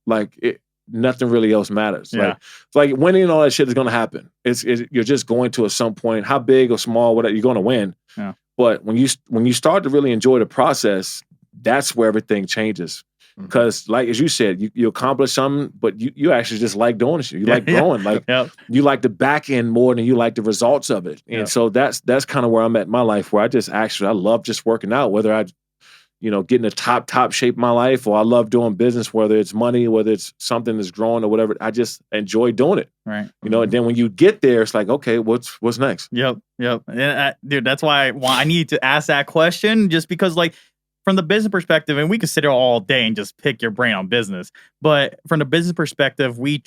Speaker 2: like nothing really else matters.
Speaker 1: Yeah.
Speaker 2: Like winning and all that shit is going to happen. You're just going to at some point, how big or small, whatever, you're going to win.
Speaker 1: Yeah.
Speaker 2: But when you start to really enjoy the process, that's where everything changes. Because like, as you said, you accomplish something, but you actually just like doing shit. You like growing. Like you like the back end more than you like the results of it. And so that's kind of where I'm at in my life, where I love just working out, whether I, you know, getting a top shape of my life, or I love doing business, whether it's money, whether it's something that's growing or whatever. I just enjoy doing it.
Speaker 1: Right.
Speaker 2: You know, and then when you get there, it's like, okay, what's next?
Speaker 1: Yep. And, dude, that's why I need to ask that question, just because, like, from the business perspective, and we could sit here all day and just pick your brain on business, but from the business perspective, we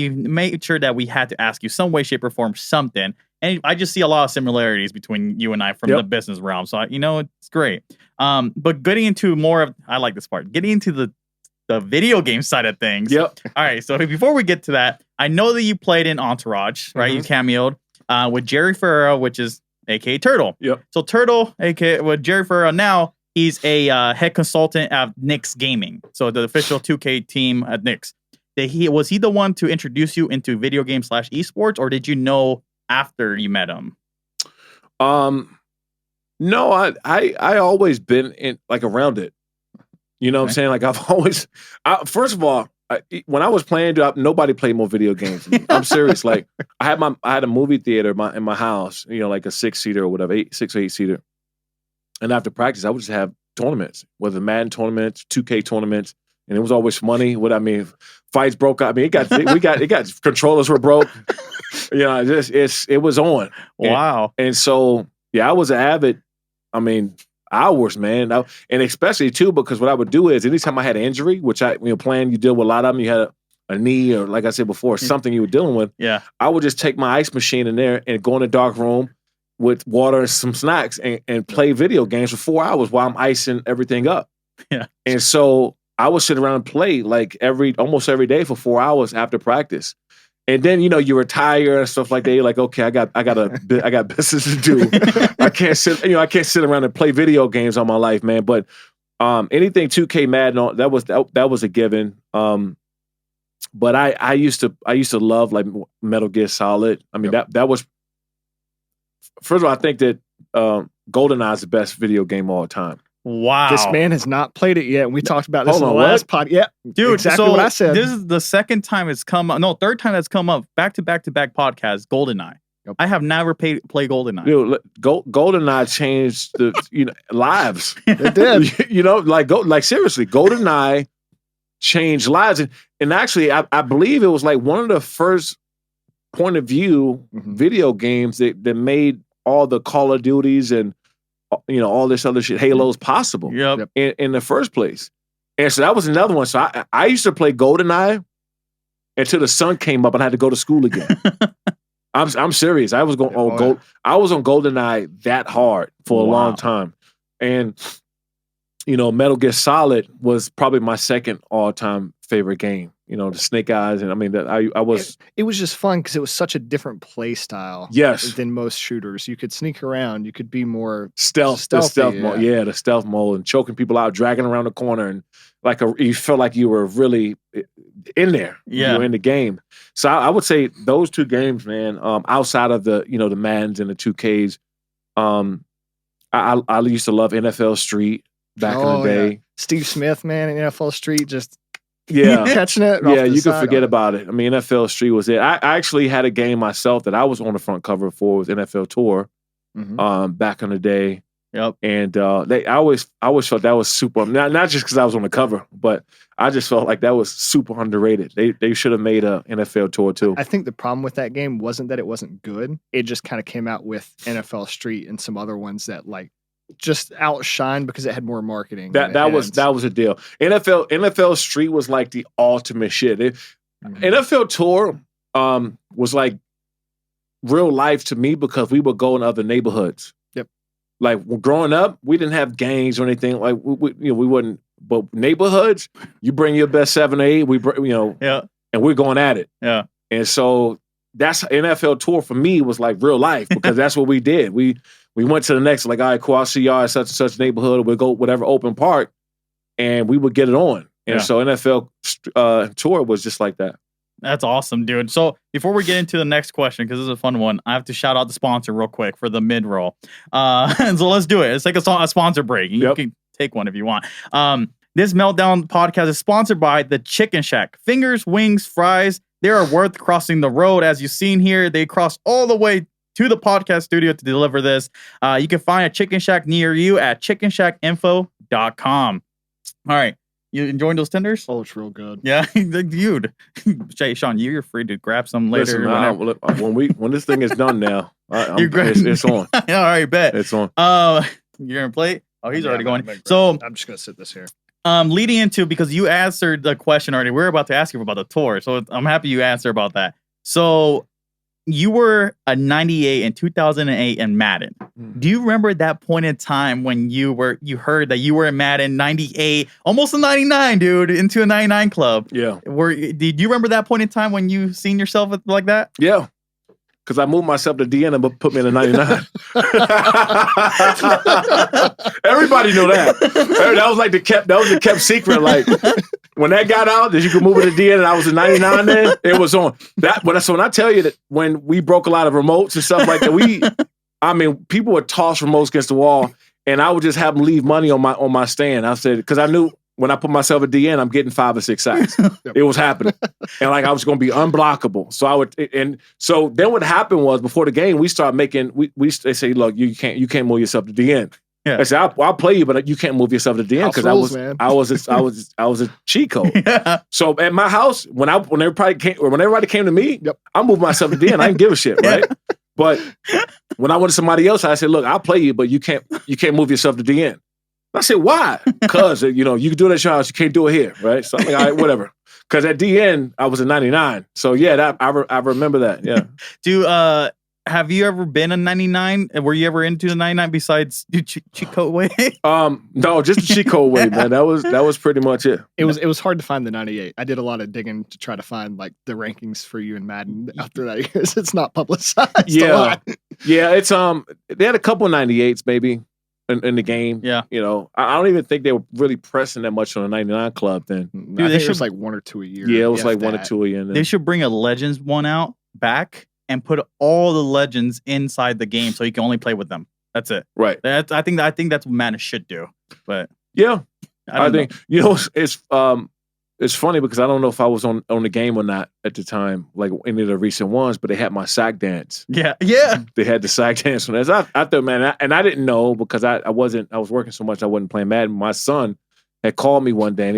Speaker 1: made sure that we had to ask you some way, shape, or form something. And I just see a lot of similarities between you and I from the business realm. So, you know, it's great. But getting into more of, I like this part, getting into the video game side of things.
Speaker 2: Yep.
Speaker 1: All right. So before we get to that, I know that you played in Entourage, right? You cameoed with Jerry Ferrero, which is AKA Turtle.
Speaker 2: Yep.
Speaker 1: So Turtle, AKA with Jerry Ferrero now, he's a head consultant at Nix Gaming. So the official 2K team at Nix. was he the one to introduce you into video games / esports, or did you know after you met him?
Speaker 2: No, I always been in like around it. You know what I'm saying? Like I've always, first of all, when I was playing, nobody played more video games. I'm serious. Like I had a movie theater in my house, you know, like a 6-seater or whatever, 6 or 8-seater. And after practice, I would just have tournaments, whether Madden tournaments, 2K tournaments, and it was always money. Fights broke out. I mean, it got controllers were broke. You know, it was on.
Speaker 1: Wow.
Speaker 2: And so yeah, I was an avid. I mean, hours, man. And especially too, because what I would do is anytime I had an injury, which playing, you deal with a lot of them. You had a knee or like I said before, something you were dealing with.
Speaker 1: Yeah.
Speaker 2: I would just take my ice machine in there and go in a dark room with water and some snacks and play video games for 4 hours while I'm icing everything up.
Speaker 1: Yeah.
Speaker 2: And so I would sit around and play like almost every day for 4 hours after practice. And then, you know, you retire and stuff like that. You're like, okay, I got business to do. I can't sit around and play video games all my life, man. But anything 2K Madden, that was a given. But I used to love like Metal Gear Solid. I mean, that was, first of all, I think that GoldenEye is the best video game of all time.
Speaker 1: Wow.
Speaker 3: This man has not played it yet. And we talked about this in the
Speaker 2: what?
Speaker 3: last pod. Yeah,
Speaker 1: dude,
Speaker 3: exactly
Speaker 1: so
Speaker 3: what I said.
Speaker 1: This is the second time it's come up. No, third time that's come up. Back to back podcasts. GoldenEye.
Speaker 3: Yep.
Speaker 1: I have never played GoldenEye.
Speaker 2: Dude, GoldenEye changed the lives.
Speaker 3: It did.
Speaker 2: You know, seriously, GoldenEye changed lives. And actually, I believe it was like one of the first point of view video games that made all the Call of Duties and all this other shit, Halo's possible.
Speaker 1: Yep.
Speaker 2: In the first place. And so that was another one. So I used to play GoldenEye until the sun came up and I had to go to school again. I'm serious. I was on I was on GoldenEye that hard for a long time. And Metal Gear Solid was probably my second all-time favorite game. The Snake Eyes, and I mean that I was.
Speaker 3: It was just fun because it was such a different play style.
Speaker 2: Yes.
Speaker 3: Than most shooters. You could sneak around. You could be more
Speaker 2: stealthy, mode. Yeah, the stealth mode and choking people out, dragging around the corner, and you felt like you were really in there.
Speaker 1: Yeah,
Speaker 2: you were in the game. So I would say those two games, man. Outside of the the Maddens and the 2Ks, I used to love NFL Street back in the day.
Speaker 3: Yeah. Steve Smith, man, in NFL Street, just.
Speaker 2: Yeah,
Speaker 3: catching it.
Speaker 2: Yeah, you can forget about it. I mean, NFL Street was it. I actually had a game myself that I was on the front cover for. It was NFL Tour, back in the day.
Speaker 1: Yep.
Speaker 2: And I always felt that was super. Not just because I was on the cover, but I just felt like that was super underrated. They should have made a NFL Tour too.
Speaker 3: I think the problem with that game wasn't that it wasn't good. It just kind of came out with NFL Street and some other ones that just outshined because it had more marketing.
Speaker 2: That was a deal. NFL Street was like the ultimate shit. NFL Tour was like real life to me because we would go in other neighborhoods.
Speaker 3: Yep.
Speaker 2: Like growing up, we didn't have gangs or anything. Like we wouldn't. But neighborhoods, you bring your best 7 or 8. And we're going at it.
Speaker 1: Yeah.
Speaker 2: And so that's NFL Tour for me was like real life because that's what we did. We went to the next, like, all right, cool, I'll see y'all at such and such neighborhood, or we'll go whatever open park, and we would get it on. And so NFL Tour was just like that.
Speaker 1: That's awesome, dude. So before we get into the next question, because this is a fun one, I have to shout out the sponsor real quick for the mid-roll. And so let's do it. Let's take a sponsor break. You can take one if you want. This Meltdown podcast is sponsored by the Chicken Shack. Fingers, wings, fries, they are worth crossing the road. As you've seen here, they cross all the way to the podcast studio to deliver this. You can find a Chicken Shack near you at chickenshackinfo.com. All right. You enjoying those tenders?
Speaker 3: Oh, it's real good.
Speaker 1: Yeah, dude. Shawne, you're free to grab some later.
Speaker 2: Listen, when this thing is done now, it's on.
Speaker 1: All right, bet.
Speaker 2: It's on.
Speaker 1: You're going to play? Oh, he's already going.
Speaker 3: So I'm just going to sit this here.
Speaker 1: Leading into, because you answered the question already, we're about to ask you about the tour. So I'm happy you answered about that. So you were a 98 in 2008 in Madden. Do you remember that point in time when you heard that you were in Madden 98, almost a 99, dude, into a 99 club?
Speaker 2: Yeah.
Speaker 1: Did you remember that point in time when you seen yourself like that?
Speaker 2: Yeah. Because I moved myself to DN and put me in a 99. Everybody knew that. That was the kept secret. Like, when that got out, that you could move it to DN, and I was a 99 then, it was on. So when I tell you that when we broke a lot of remotes and stuff like that, people would toss remotes against the wall, and I would just have them leave money on my stand. I said, because I knew when I put myself at DN, I'm getting 5 or 6 sacks. It was happening. And I was going to be unblockable. So then what happened was before the game, we started making, they say, look, you can't move yourself to DN.
Speaker 1: Yeah.
Speaker 2: I said, I'll play you, but you can't move yourself to DN because I was a cheat code.
Speaker 1: Yeah.
Speaker 2: So at my house, when everybody came to me, I moved myself to DN. I didn't give a shit, right? But when I went to somebody else, I said, look, I'll play you, but you can't move yourself to DN. I said, why? Because, you can do that at your house, you can't do it here, right? So I'm like, all right, whatever. Because at DN, I was a 99. So yeah, I remember that, yeah.
Speaker 1: Have you ever been a 99? Were you ever into the 99 besides cheat code way?
Speaker 2: No, just the cheat code way, man. That was pretty much it.
Speaker 3: It was hard to find the 98. I did a lot of digging to try to find like the rankings for you in Madden after that because it's not publicized.
Speaker 2: Yeah,
Speaker 3: a lot.
Speaker 2: Yeah. It's they had a couple of 98s maybe in the game.
Speaker 1: Yeah,
Speaker 2: I don't even think they were really pressing that much on the 99 club then.
Speaker 3: Dude, I think it was like 1 or 2 a year.
Speaker 2: Yeah, it was like 1 or 2 a year.
Speaker 1: They should bring a Legends one out back and put all the legends inside the game so you can only play with them. That's it.
Speaker 2: Right.
Speaker 1: I think that's what Madden should do. But
Speaker 2: yeah,
Speaker 1: I think
Speaker 2: it's funny because I don't know if I was on the game or not at the time, like any of the recent ones, but they had my sack dance.
Speaker 1: Yeah.
Speaker 2: They had the sack dance on. I thought, man, and I didn't know because I was working so much I wasn't playing Madden. My son had called me one day and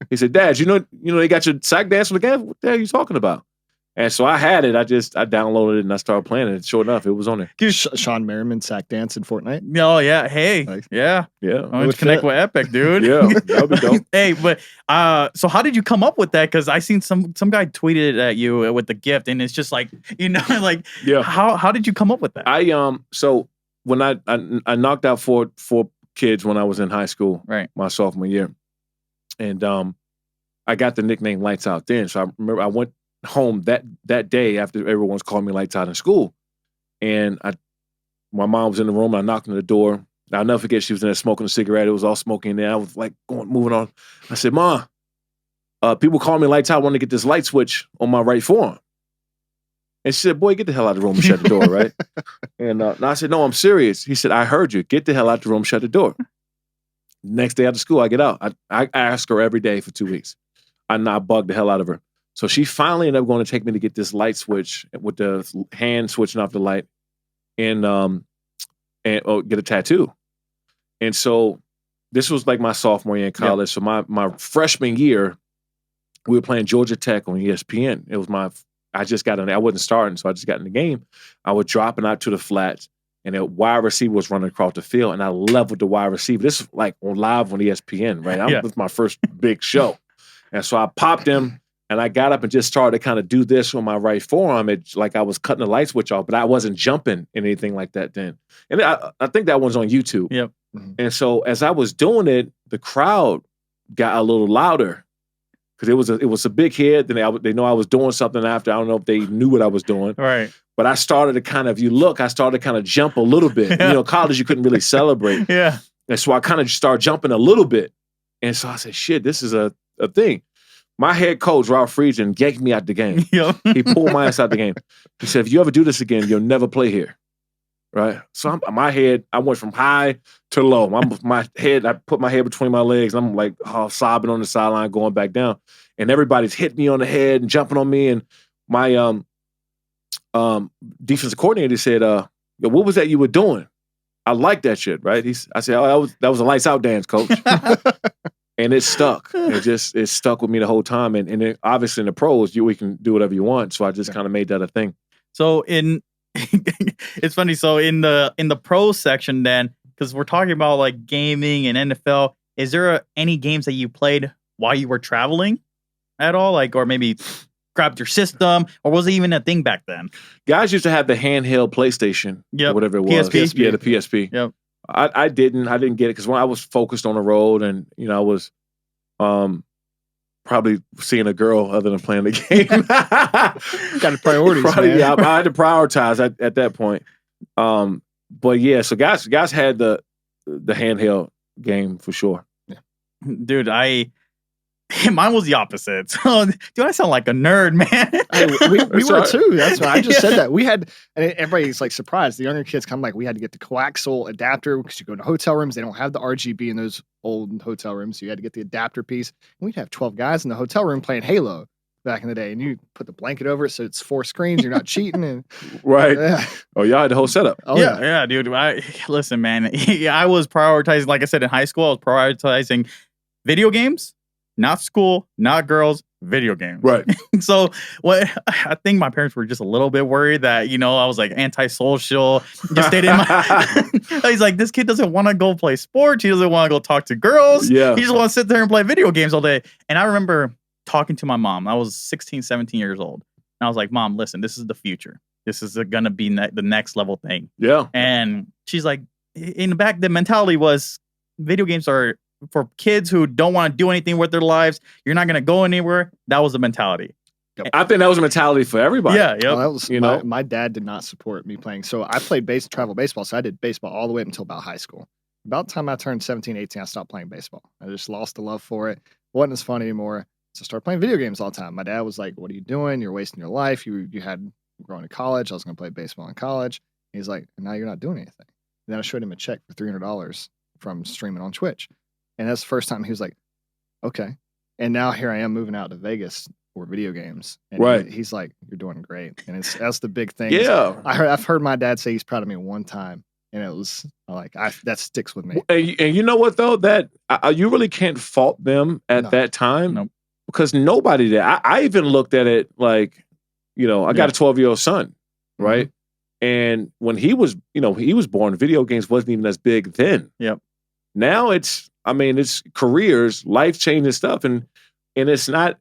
Speaker 2: he said, Dad, you know they got your sack dance on the game? What the hell are you talking about? And so I had it. I downloaded it and I started playing it. Sure enough, it was on there.
Speaker 3: Shawne Merriman sack dance in Fortnite.
Speaker 1: Oh yeah, hey,
Speaker 3: nice.
Speaker 1: yeah.
Speaker 2: I
Speaker 1: want to connect with Epic, dude.
Speaker 2: Yeah, that would be dope.
Speaker 1: Hey, but so how did you come up with that? Because I seen some guy tweeted at you with the gift, and it's just like how did you come up with that?
Speaker 2: So when I knocked out four kids when I was in high school,
Speaker 1: right,
Speaker 2: my sophomore year, and I got the nickname Lights Out then. So I remember I went home that day after everyone's calling me lights out in school, and my mom was in the room and I knocked on the door. I'll never forget, she was in there smoking a cigarette. It was all smoky in there. I was like moving on. I said, Mom, people call me lights out. I want to get this light switch on my right forearm. And she said, boy, get the hell out of the room and shut the door, right? And I said, no, I'm serious. He said, I heard you. Get the hell out the room, shut the door. Next day after school, I get out. I ask her every day for 2 weeks. I bugged the hell out of her. So she finally ended up going to take me to get this light switch with the hand switching off the light and get a tattoo. And so this was like my sophomore year in college. Yep. So my freshman year, we were playing Georgia Tech on ESPN. It was I just got in. I wasn't starting, so I just got in the game. I was dropping out to the flats, and a wide receiver was running across the field, and I leveled the wide receiver. This is like live on ESPN, right? This was my first big show. And so I popped him. And I got up and just started to kind of do this on my right forearm. It's like I was cutting the light switch off, but I wasn't jumping anything like that then. And I think that one's on YouTube.
Speaker 1: Yep.
Speaker 3: Mm-hmm.
Speaker 2: And so as I was doing it, the crowd got a little louder because it was a big hit. Then they know I was doing something after. I don't know if they knew what I was doing.
Speaker 1: Right.
Speaker 2: But I started to kind of, jump a little bit.
Speaker 1: Yeah.
Speaker 2: College, you couldn't really celebrate.
Speaker 1: Yeah.
Speaker 2: And so I kind of started jumping a little bit. And so I said, shit, this is a thing. My head coach, Ralph Friedgen, yanked me out the game.
Speaker 1: Yep.
Speaker 2: He pulled my ass out the game. He said, if you ever do this again, you'll never play here. Right? So I went from high to low. I put my head between my legs. I'm like sobbing on the sideline, going back down. And everybody's hitting me on the head and jumping on me. And my defensive coordinator said, what was that you were doing? I like that shit, right? I said, that was a lights out dance, coach. And it stuck. It stuck with me the whole time. And then obviously in the pros, we can do whatever you want. So I just kind of made that a thing.
Speaker 1: So it's funny. So in the pro section then, because we're talking about like gaming and NFL, is there any games that you played while you were traveling at all? Like, or maybe grabbed your system, or was it even a thing back then?
Speaker 2: Guys used to have the handheld PlayStation, or whatever it was.
Speaker 1: PSP.
Speaker 2: Yeah, the PSP.
Speaker 1: Yep.
Speaker 2: I didn't get it because when I was focused on the road and, I was probably seeing a girl other than playing the game.
Speaker 3: Got the priorities, man.
Speaker 2: Yeah, I had to prioritize at that point. But yeah, so guys had the handheld game for sure.
Speaker 1: Dude, Mine was the opposite. So, dude, I sound like a nerd, man.
Speaker 3: Hey, we
Speaker 2: That's
Speaker 3: were
Speaker 2: right.
Speaker 3: too. That's why I just said that. We had, and everybody's like surprised. The younger kids come like, we had to get the coaxial adapter because you go to hotel rooms. They don't have the RGB in those old hotel rooms. So you had to get the adapter piece. And we'd have 12 guys in the hotel room playing Halo back in the day. And you put the blanket over it so it's 4 screens. You're not cheating. And
Speaker 2: Right.
Speaker 3: yeah.
Speaker 2: Oh, y'all had the whole setup.
Speaker 3: Oh,
Speaker 1: yeah, dude. Listen, man. I was prioritizing, like I said, in high school, I was prioritizing video games, not school, not girls, video games.
Speaker 2: Right.
Speaker 1: So what I think my parents were just a little bit worried that, I was like antisocial. Just stayed in my he's like, this kid doesn't want to go play sports. He doesn't want to go talk to girls.
Speaker 2: Yeah.
Speaker 1: He just wants to sit there and play video games all day. And I remember talking to my mom. I was 16, 17 years old. And I was like, Mom, listen, this is the future. This is going to be the next level thing.
Speaker 2: Yeah.
Speaker 1: And she's like, in the back, the mentality was video games are for kids who don't want to do anything with their lives. You're not going to go anywhere. That was the mentality.
Speaker 2: I think that was a mentality for everybody.
Speaker 1: Yeah. Yep.
Speaker 3: Oh, that was,
Speaker 2: You
Speaker 3: my,
Speaker 2: know?
Speaker 3: my dad did not support me playing. So I played travel baseball. So I did baseball all the way up until about high school. About the time I turned 17, 18, I stopped playing baseball. I just lost the love for it. Wasn't as fun anymore. So I started playing video games all the time. My dad was like, what are you doing? You're wasting your life. You had going to college. I was going to play baseball in college. He's like, now you're not doing anything. And then I showed him a check for $300 from streaming on Twitch. And that's the first time he was like, okay. And now here I am moving out to Vegas for video games. And
Speaker 2: Right.
Speaker 3: he's like, you're doing great. And that's the big thing.
Speaker 2: Yeah.
Speaker 3: I've heard my dad say he's proud of me one time. And it was like, that sticks with me.
Speaker 2: And you know what, though? That you really can't fault them at
Speaker 3: No.
Speaker 2: that time.
Speaker 1: Nope.
Speaker 2: Because nobody did. I even looked at it like, I got a 12-year-old son, right? And when he was born, video games wasn't even as big then.
Speaker 1: Yep.
Speaker 2: Now it's careers, life-changing stuff. And it's not,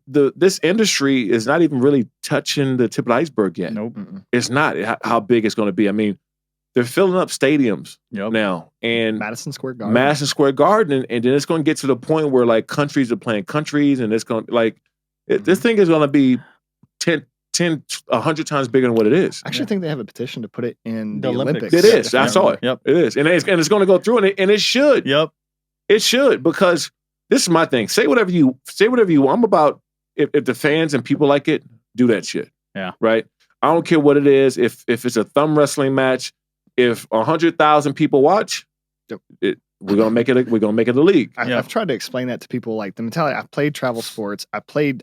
Speaker 2: this industry is not even really touching the tip of the iceberg yet.
Speaker 1: Nope.
Speaker 2: It's not how big it's going to be. I mean, they're filling up stadiums
Speaker 1: Yep.
Speaker 2: now. And
Speaker 3: Madison Square Garden.
Speaker 2: Madison Square Garden, and then it's going to get to the point where like countries are playing countries, and it's going to like this thing is going to be 100 times bigger than what it is.
Speaker 3: I actually think they have a petition to put it in
Speaker 1: The
Speaker 3: the
Speaker 1: Olympics.
Speaker 3: Olympics.
Speaker 2: It is. I saw it.
Speaker 1: Yep.
Speaker 2: It is, and it's going to go through, and it should.
Speaker 1: Yep.
Speaker 2: It should, because this is my thing. Say whatever you want. I'm about if the fans and people like it, do that shit.
Speaker 1: Yeah.
Speaker 2: Right. I don't care what it is. If it's a thumb wrestling match, if 100,000 people watch, we're gonna make it. We're gonna make it a league.
Speaker 3: I've tried to explain that to people, like the mentality. I played travel sports. I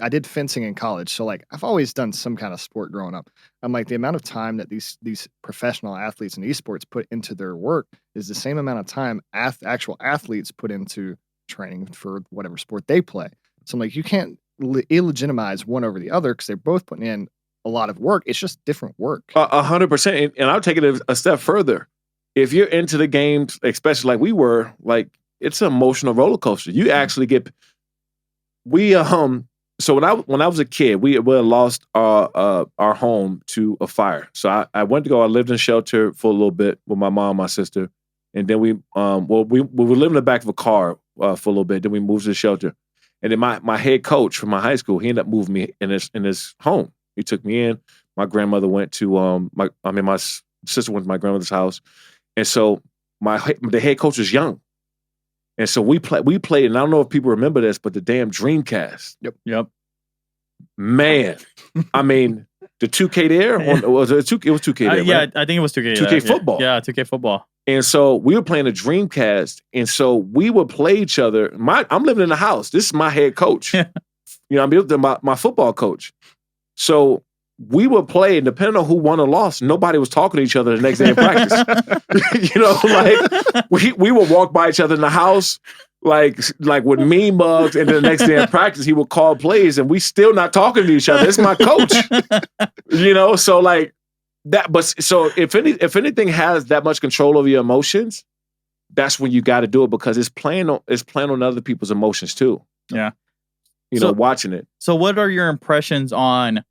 Speaker 3: did fencing in college. So like I've always done some kind of sport growing up. I'm like, the amount of time that these professional athletes in esports put into their work is the same amount of time actual athletes put into training for whatever sport they play. So I'm like, you can't illegitimize one over the other because they're both putting in a lot of work. It's just different work.
Speaker 2: 100%. And I'll take it a step further. If you're into the games, especially like we were, like it's an emotional roller coaster. You actually get. So when I was a kid, we lost our home to a fire. So I went to go. I lived in shelter for a little bit with my mom, and my sister, and then we were living in the back of a car for a little bit. Then we moved to the shelter, and then my head coach from my high school, he ended up moving me in his home. He took me in. My grandmother went to my sister went to my grandmother's house, and so the head coach was young. And so we played, and I don't know if people remember this, but the damn Dreamcast.
Speaker 1: Yep.
Speaker 2: Man, I mean, the 2K there, it was 2K there,
Speaker 1: Yeah,
Speaker 2: right?
Speaker 1: I think it was 2K.
Speaker 2: 2K football.
Speaker 1: Yeah, 2K football.
Speaker 2: And so we were playing the Dreamcast, and so we would play each other. I'm living in the house. This is my head coach. I'm my football coach. So we would play, and depending on who won or lost, nobody was talking to each other the next day in practice. Like we would walk by each other in the house, like with mean mugs, and then the next day in practice, he would call plays, and we still not talking to each other. It's my coach, So like that. But so if anything has that much control over your emotions, that's when you got to do it, because it's playing on other people's emotions too.
Speaker 1: Yeah,
Speaker 2: watching it.
Speaker 1: So what are your impressions on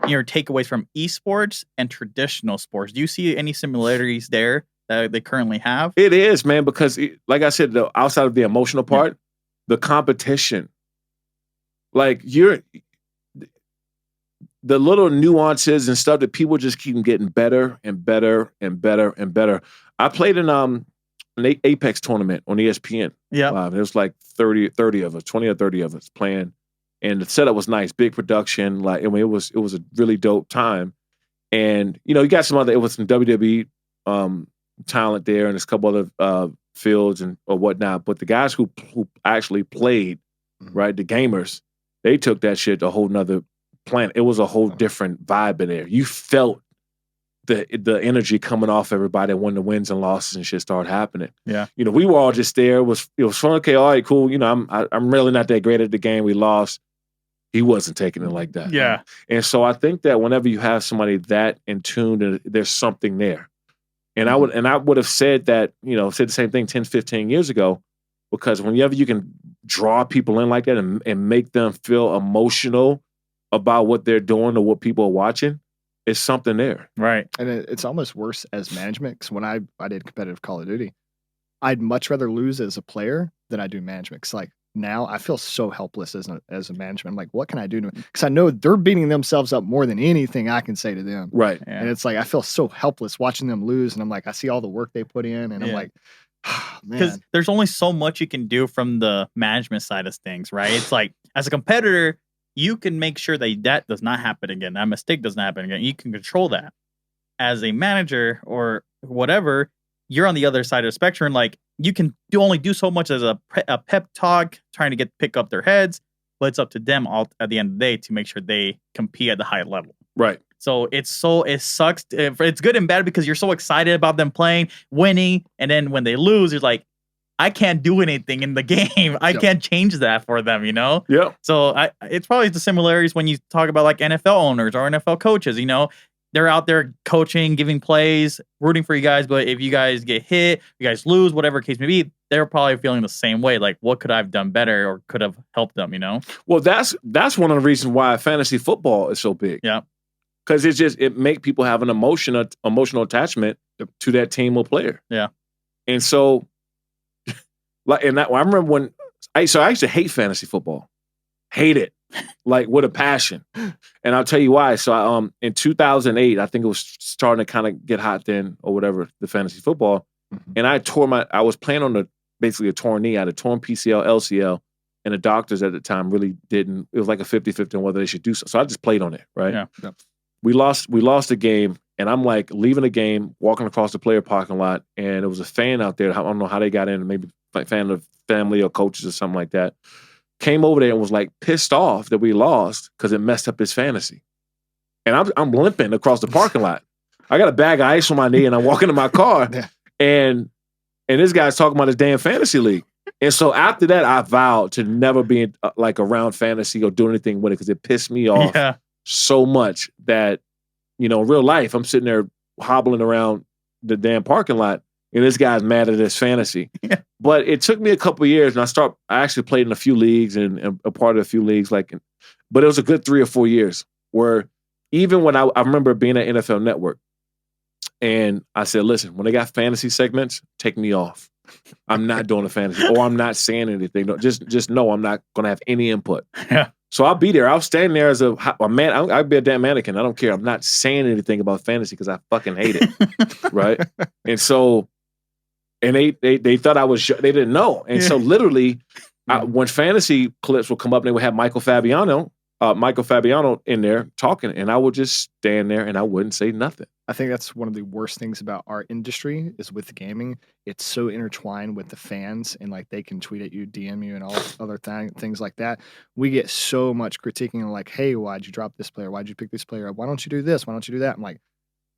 Speaker 1: your takeaways from esports and traditional sports? Do you see any similarities there that they currently have?
Speaker 2: It is, man, because like I said, outside of the emotional part, the competition, like the little nuances and stuff that people just keep getting better and better and better and better. I played in an Apex tournament on ESPN.
Speaker 1: Yeah.
Speaker 2: There was like 30 of us, 20 or 30 of us playing. And the setup was nice, big production. Like, I mean, it was a really dope time. And, you know, you got it was some WWE talent there and there's a couple other fields or whatnot. But the guys who actually played, right, the gamers, they took that shit to a whole nother planet. It was a whole different vibe in there. You felt the energy coming off everybody when the wins and losses and shit started happening. Yeah. You know, we were all just there. It was fun. Okay, all right, cool. You know, I'm really not that great at the game. We lost. He wasn't taking it like that.
Speaker 1: Yeah.
Speaker 2: And so I think that whenever you have somebody that in tune, there's something there. And I would have said that, you know, said the same thing 10, 15 years ago, because whenever you can draw people in like that and make them feel emotional about what they're doing or what people are watching, it's something there.
Speaker 1: Right.
Speaker 3: And it's almost worse as management, because when I did competitive Call of Duty, I'd much rather lose as a player than I do management. Because like now I feel so helpless as a management. I'm like, what can I do? Because I know they're beating themselves up more than anything I can say to them.
Speaker 2: Right.
Speaker 3: Yeah. And it's like I feel so helpless watching them lose. And I'm like, I see all the work they put in. And I'm like,
Speaker 1: because there's only so much you can do from the management side of things, right? It's like, as a competitor, you can make sure that does not happen again. That mistake doesn't happen again. You can control that. As a manager or whatever, you're on the other side of the spectrum. Like, you can only do so much as a pep talk, trying to pick up their heads, but it's up to them at the end of the day to make sure they compete at the high level.
Speaker 2: Right.
Speaker 1: So it sucks. It's good and bad because you're so excited about them playing, winning, and then when they lose, you're like, I can't do anything in the game. I can't change that for them, you know?
Speaker 2: Yeah.
Speaker 1: So it's probably the similarities when you talk about like NFL owners or NFL coaches, you know? They're out there coaching, giving plays, rooting for you guys, but if you guys get hit, you guys lose, whatever case may be, they're probably feeling the same way. Like, what could I have done better or could have helped them, you know?
Speaker 2: Well, that's one of the reasons why fantasy football is so big.
Speaker 1: Yeah.
Speaker 2: Because it make people have an emotional attachment to that team or player.
Speaker 1: Yeah.
Speaker 2: And so, I remember when I used to hate fantasy football. Hate it. Like, with a passion. And I'll tell you why. So in 2008, I think it was starting to kind of get hot then or whatever, the fantasy football. Mm-hmm. And I was playing on basically a torn knee. I had a torn PCL, LCL, and the doctors at the time really didn't. It was like a 50-50 on whether they should do so. So I just played on it, right?
Speaker 1: Yeah.
Speaker 2: We lost the game, and I'm like leaving the game, walking across the player parking lot, and there was a fan out there. I don't know how they got in, maybe a fan of family or coaches or something like that. Came over there and was like pissed off that we lost because it messed up his fantasy. And I'm limping across the parking lot. I got a bag of ice on my knee, and I'm walking to my car, and this guy's talking about his damn fantasy league. And so after that, I vowed to never be like around fantasy or do anything with it because it pissed me off so much that, you know, in real life, I'm sitting there hobbling around the damn parking lot, and this guy's mad at his fantasy. Yeah. But it took me a couple of years, and I actually played in a few leagues and a part of a few leagues, but it was a good 3 or 4 years where even when I remember being at NFL Network, and I said, listen, when they got fantasy segments, take me off. I'm not doing a fantasy, or I'm not saying anything. No, just know I'm not going to have any input. Yeah. So I'll be there. I'll stand there as a man. I'll be a damn mannequin. I don't care. I'm not saying anything about fantasy because I fucking hate it. Right? And so, and they thought I was, they didn't know. And so literally, when fantasy clips would come up, they would have Michael Fabiano in there talking, and I would just stand there and I wouldn't say nothing.
Speaker 3: I think that's one of the worst things about our industry is with gaming. It's so intertwined with the fans, and like they can tweet at you, DM you, and all other things like that. We get so much critiquing, like, "Hey, why'd you drop this player? Why'd you pick this player? Why don't you do this? Why don't you do that?" I'm like,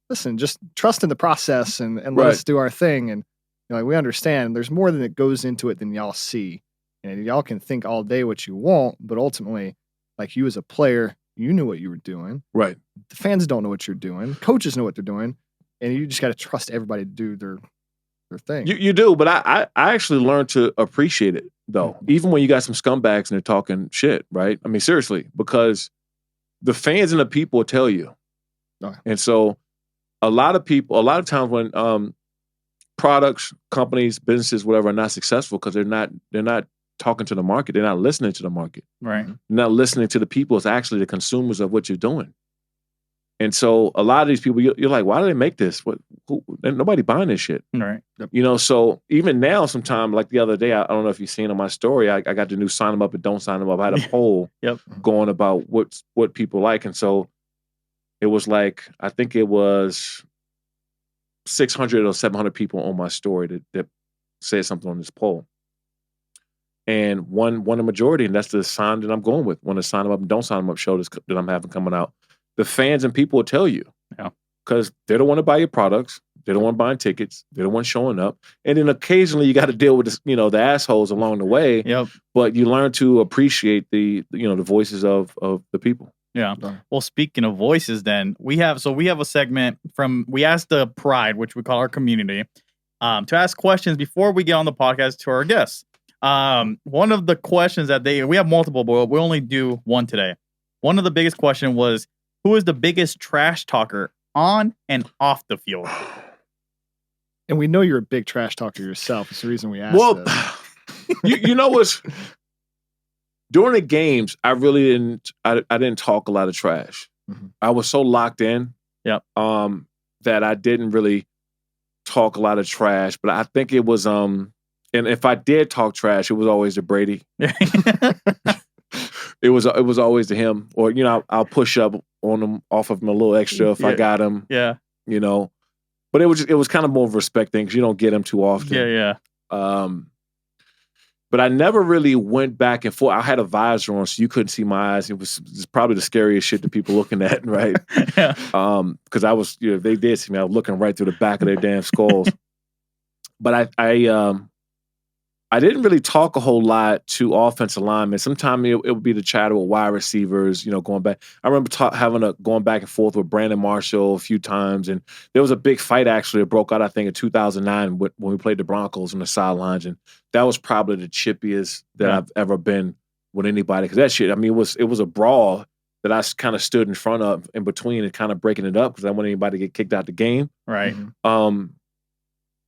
Speaker 3: listen, just trust in the process and let us do our thing. And you know, like, we understand there's more than it goes into it than y'all see, and y'all can think all day what you want, but ultimately, like, you as a player, you knew what you were doing.
Speaker 2: Right.
Speaker 3: The fans don't know what you're doing. Coaches know what they're doing. And you just got to trust everybody to do their thing.
Speaker 2: You do, but I actually learned to appreciate it, though. Mm-hmm. Even when you got some scumbags and they're talking shit, right? I mean, seriously, because the fans and the people will tell you. Okay. And so a lot of times when products, companies, businesses, whatever, are not successful because they're not talking to the market. They're not listening to the market.
Speaker 1: Right.
Speaker 2: They're not listening to the people. It's actually the consumers of what you're doing. And so a lot of these people, you're like, why do they make this? Nobody buying this shit.
Speaker 1: Right.
Speaker 2: So even now, sometime like the other day, I don't know if you've seen on my story, I got the new sign them up and don't sign them up. I had a poll going about what people like. And so it was like, I think it was 600 or 700 people on my story that said something on this poll. And won a majority, and that's the sign that I'm going with. When the sign them up and don't sign them up show that I'm having coming out. The fans and people will tell you.
Speaker 1: Yeah.
Speaker 2: Because they don't want to buy your products. They don't want buying tickets. They don't want showing up. And then occasionally you got to deal with this, the assholes along the way.
Speaker 1: Yep.
Speaker 2: But you learn to appreciate the voices of the people.
Speaker 1: Yeah. Well, speaking of voices, then we have a segment we asked the Pride, which we call our community, to ask questions before we get on the podcast to our guests. One of the questions that we have multiple, but we only do one today. One of the biggest question was, who is the biggest trash talker on and off the field?
Speaker 3: And we know you're a big trash talker yourself. It's the reason we asked this.
Speaker 2: you know what's during the games, I really didn't talk a lot of trash.
Speaker 3: Mm-hmm.
Speaker 2: I was so locked in that I didn't really talk a lot of trash. But I think it was and if I did talk trash, it was always to Brady. It was always to him, or I'll push up on him, off of him a little extra if I got him.
Speaker 1: Yeah.
Speaker 2: But it was kind of more of a respect thing because you don't get him too often.
Speaker 1: Yeah.
Speaker 2: But I never really went back and forth. I had a visor on, so you couldn't see my eyes. It was probably the scariest shit that people looking at, right?
Speaker 1: Yeah.
Speaker 2: Because I was, if they did see me, I was looking right through the back of their damn skulls. But I didn't really talk a whole lot to offensive linemen. Sometimes it would be the chatter with wide receivers, going back. I remember going back and forth with Brandon Marshall a few times. And there was a big fight actually that broke out, I think, in 2009 when we played the Broncos on the sidelines. And that was probably the chippiest that I've ever been with anybody. Because that shit, it was a brawl that I kind of stood in front of in between and kind of breaking it up because I didn't want anybody to get kicked out the game.
Speaker 1: Right.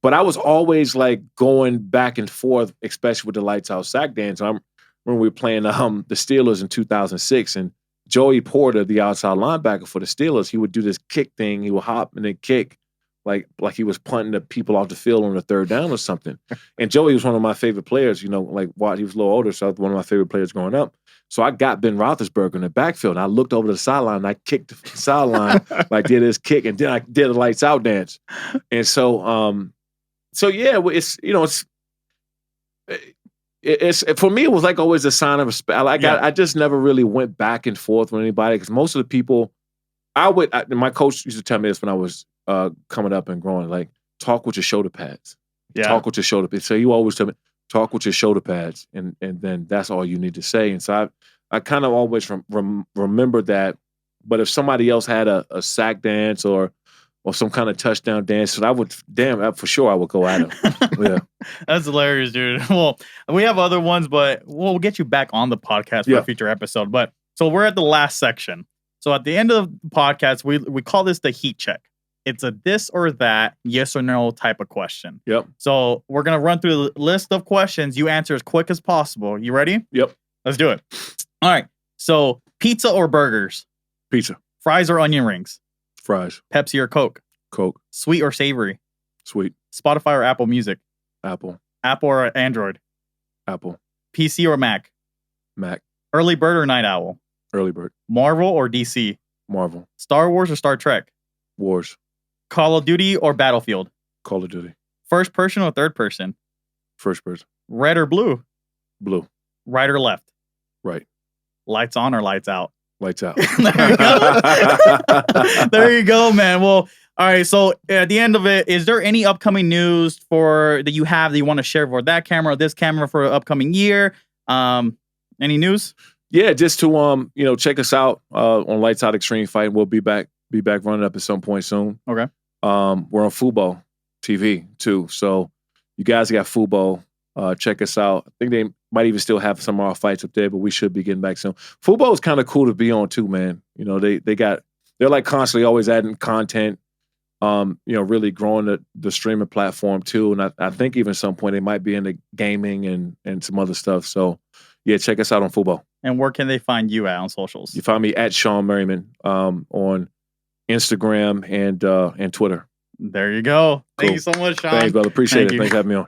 Speaker 2: But I was always like going back and forth, especially with the lights out sack dance. I remember we were playing the Steelers in 2006, and Joey Porter, the outside linebacker for the Steelers, he would do this kick thing. He would hop and then kick like he was punting the people off the field on the third down or something. And Joey was one of my favorite players. He was a little older, so one of my favorite players growing up. So I got Ben Roethlisberger in the backfield, and I looked over to the sideline, and I kicked the sideline, did this kick, and then I did a lights out dance. And so, yeah, it's for me. It was like always a sign of respect. I just never really went back and forth with anybody because most of the people, my coach used to tell me this when I was coming up and growing. Like, talk with your shoulder pads.
Speaker 1: Yeah.
Speaker 2: Talk with your shoulder pads. So you always tell me, talk with your shoulder pads, and then that's all you need to say. And so I kind of always remember that. But if somebody else had a sack dance or some kind of touchdown dance, so for sure I would go at him. Yeah.
Speaker 1: That's hilarious, dude. Well, we have other ones, but we'll get you back on the podcast for a future episode. But so we're at the last section. So at the end of the podcast, we call this the heat check. It's a this or that, yes or no type of question.
Speaker 2: Yep.
Speaker 1: So we're going to run through the list of questions. You answer as quick as possible. You ready?
Speaker 2: Yep.
Speaker 1: Let's do it. All right. So pizza or burgers?
Speaker 2: Pizza.
Speaker 1: Fries or onion rings?
Speaker 2: Fries.
Speaker 1: Pepsi or Coke?
Speaker 2: Coke.
Speaker 1: Sweet or savory?
Speaker 2: Sweet.
Speaker 1: Spotify or Apple Music?
Speaker 2: Apple.
Speaker 1: Apple or Android?
Speaker 2: Apple.
Speaker 1: PC or Mac?
Speaker 2: Mac.
Speaker 1: Early bird or night owl?
Speaker 2: Early bird.
Speaker 1: Marvel or DC?
Speaker 2: Marvel.
Speaker 1: Star Wars or Star Trek?
Speaker 2: Wars.
Speaker 1: Call of Duty or Battlefield?
Speaker 2: Call of Duty.
Speaker 1: First person or third person?
Speaker 2: First person.
Speaker 1: Red or blue?
Speaker 2: Blue.
Speaker 1: Right or left?
Speaker 2: Right.
Speaker 1: Lights on or lights out?
Speaker 2: Lights out.
Speaker 1: There you go. There you go, man. Well, all right. So at the end of it, is there any upcoming news that you want to share for that camera or this camera for the upcoming year? Any news?
Speaker 2: Yeah, just to check us out on Lights Out Extreme Fight. We'll be back running up at some point soon.
Speaker 1: Okay.
Speaker 2: We're on Fubo TV too. So you guys got Fubo. Check us out. I think they might even still have some of our fights up there, but we should be getting back soon. Fubo is kind of cool to be on too, man. They're like constantly always adding content. Really growing the streaming platform too. And I think even at some point they might be into gaming and some other stuff. So yeah, check us out on Fubo.
Speaker 1: And where can they find you at on socials?
Speaker 2: You find me at Shawne Merriman on Instagram, and Twitter.
Speaker 1: There you go. Thank
Speaker 2: Cool.
Speaker 1: you so much, Shawne.
Speaker 2: Thanks, brother. Appreciate
Speaker 1: Thank
Speaker 2: it.
Speaker 1: you.
Speaker 2: Thanks for having me on.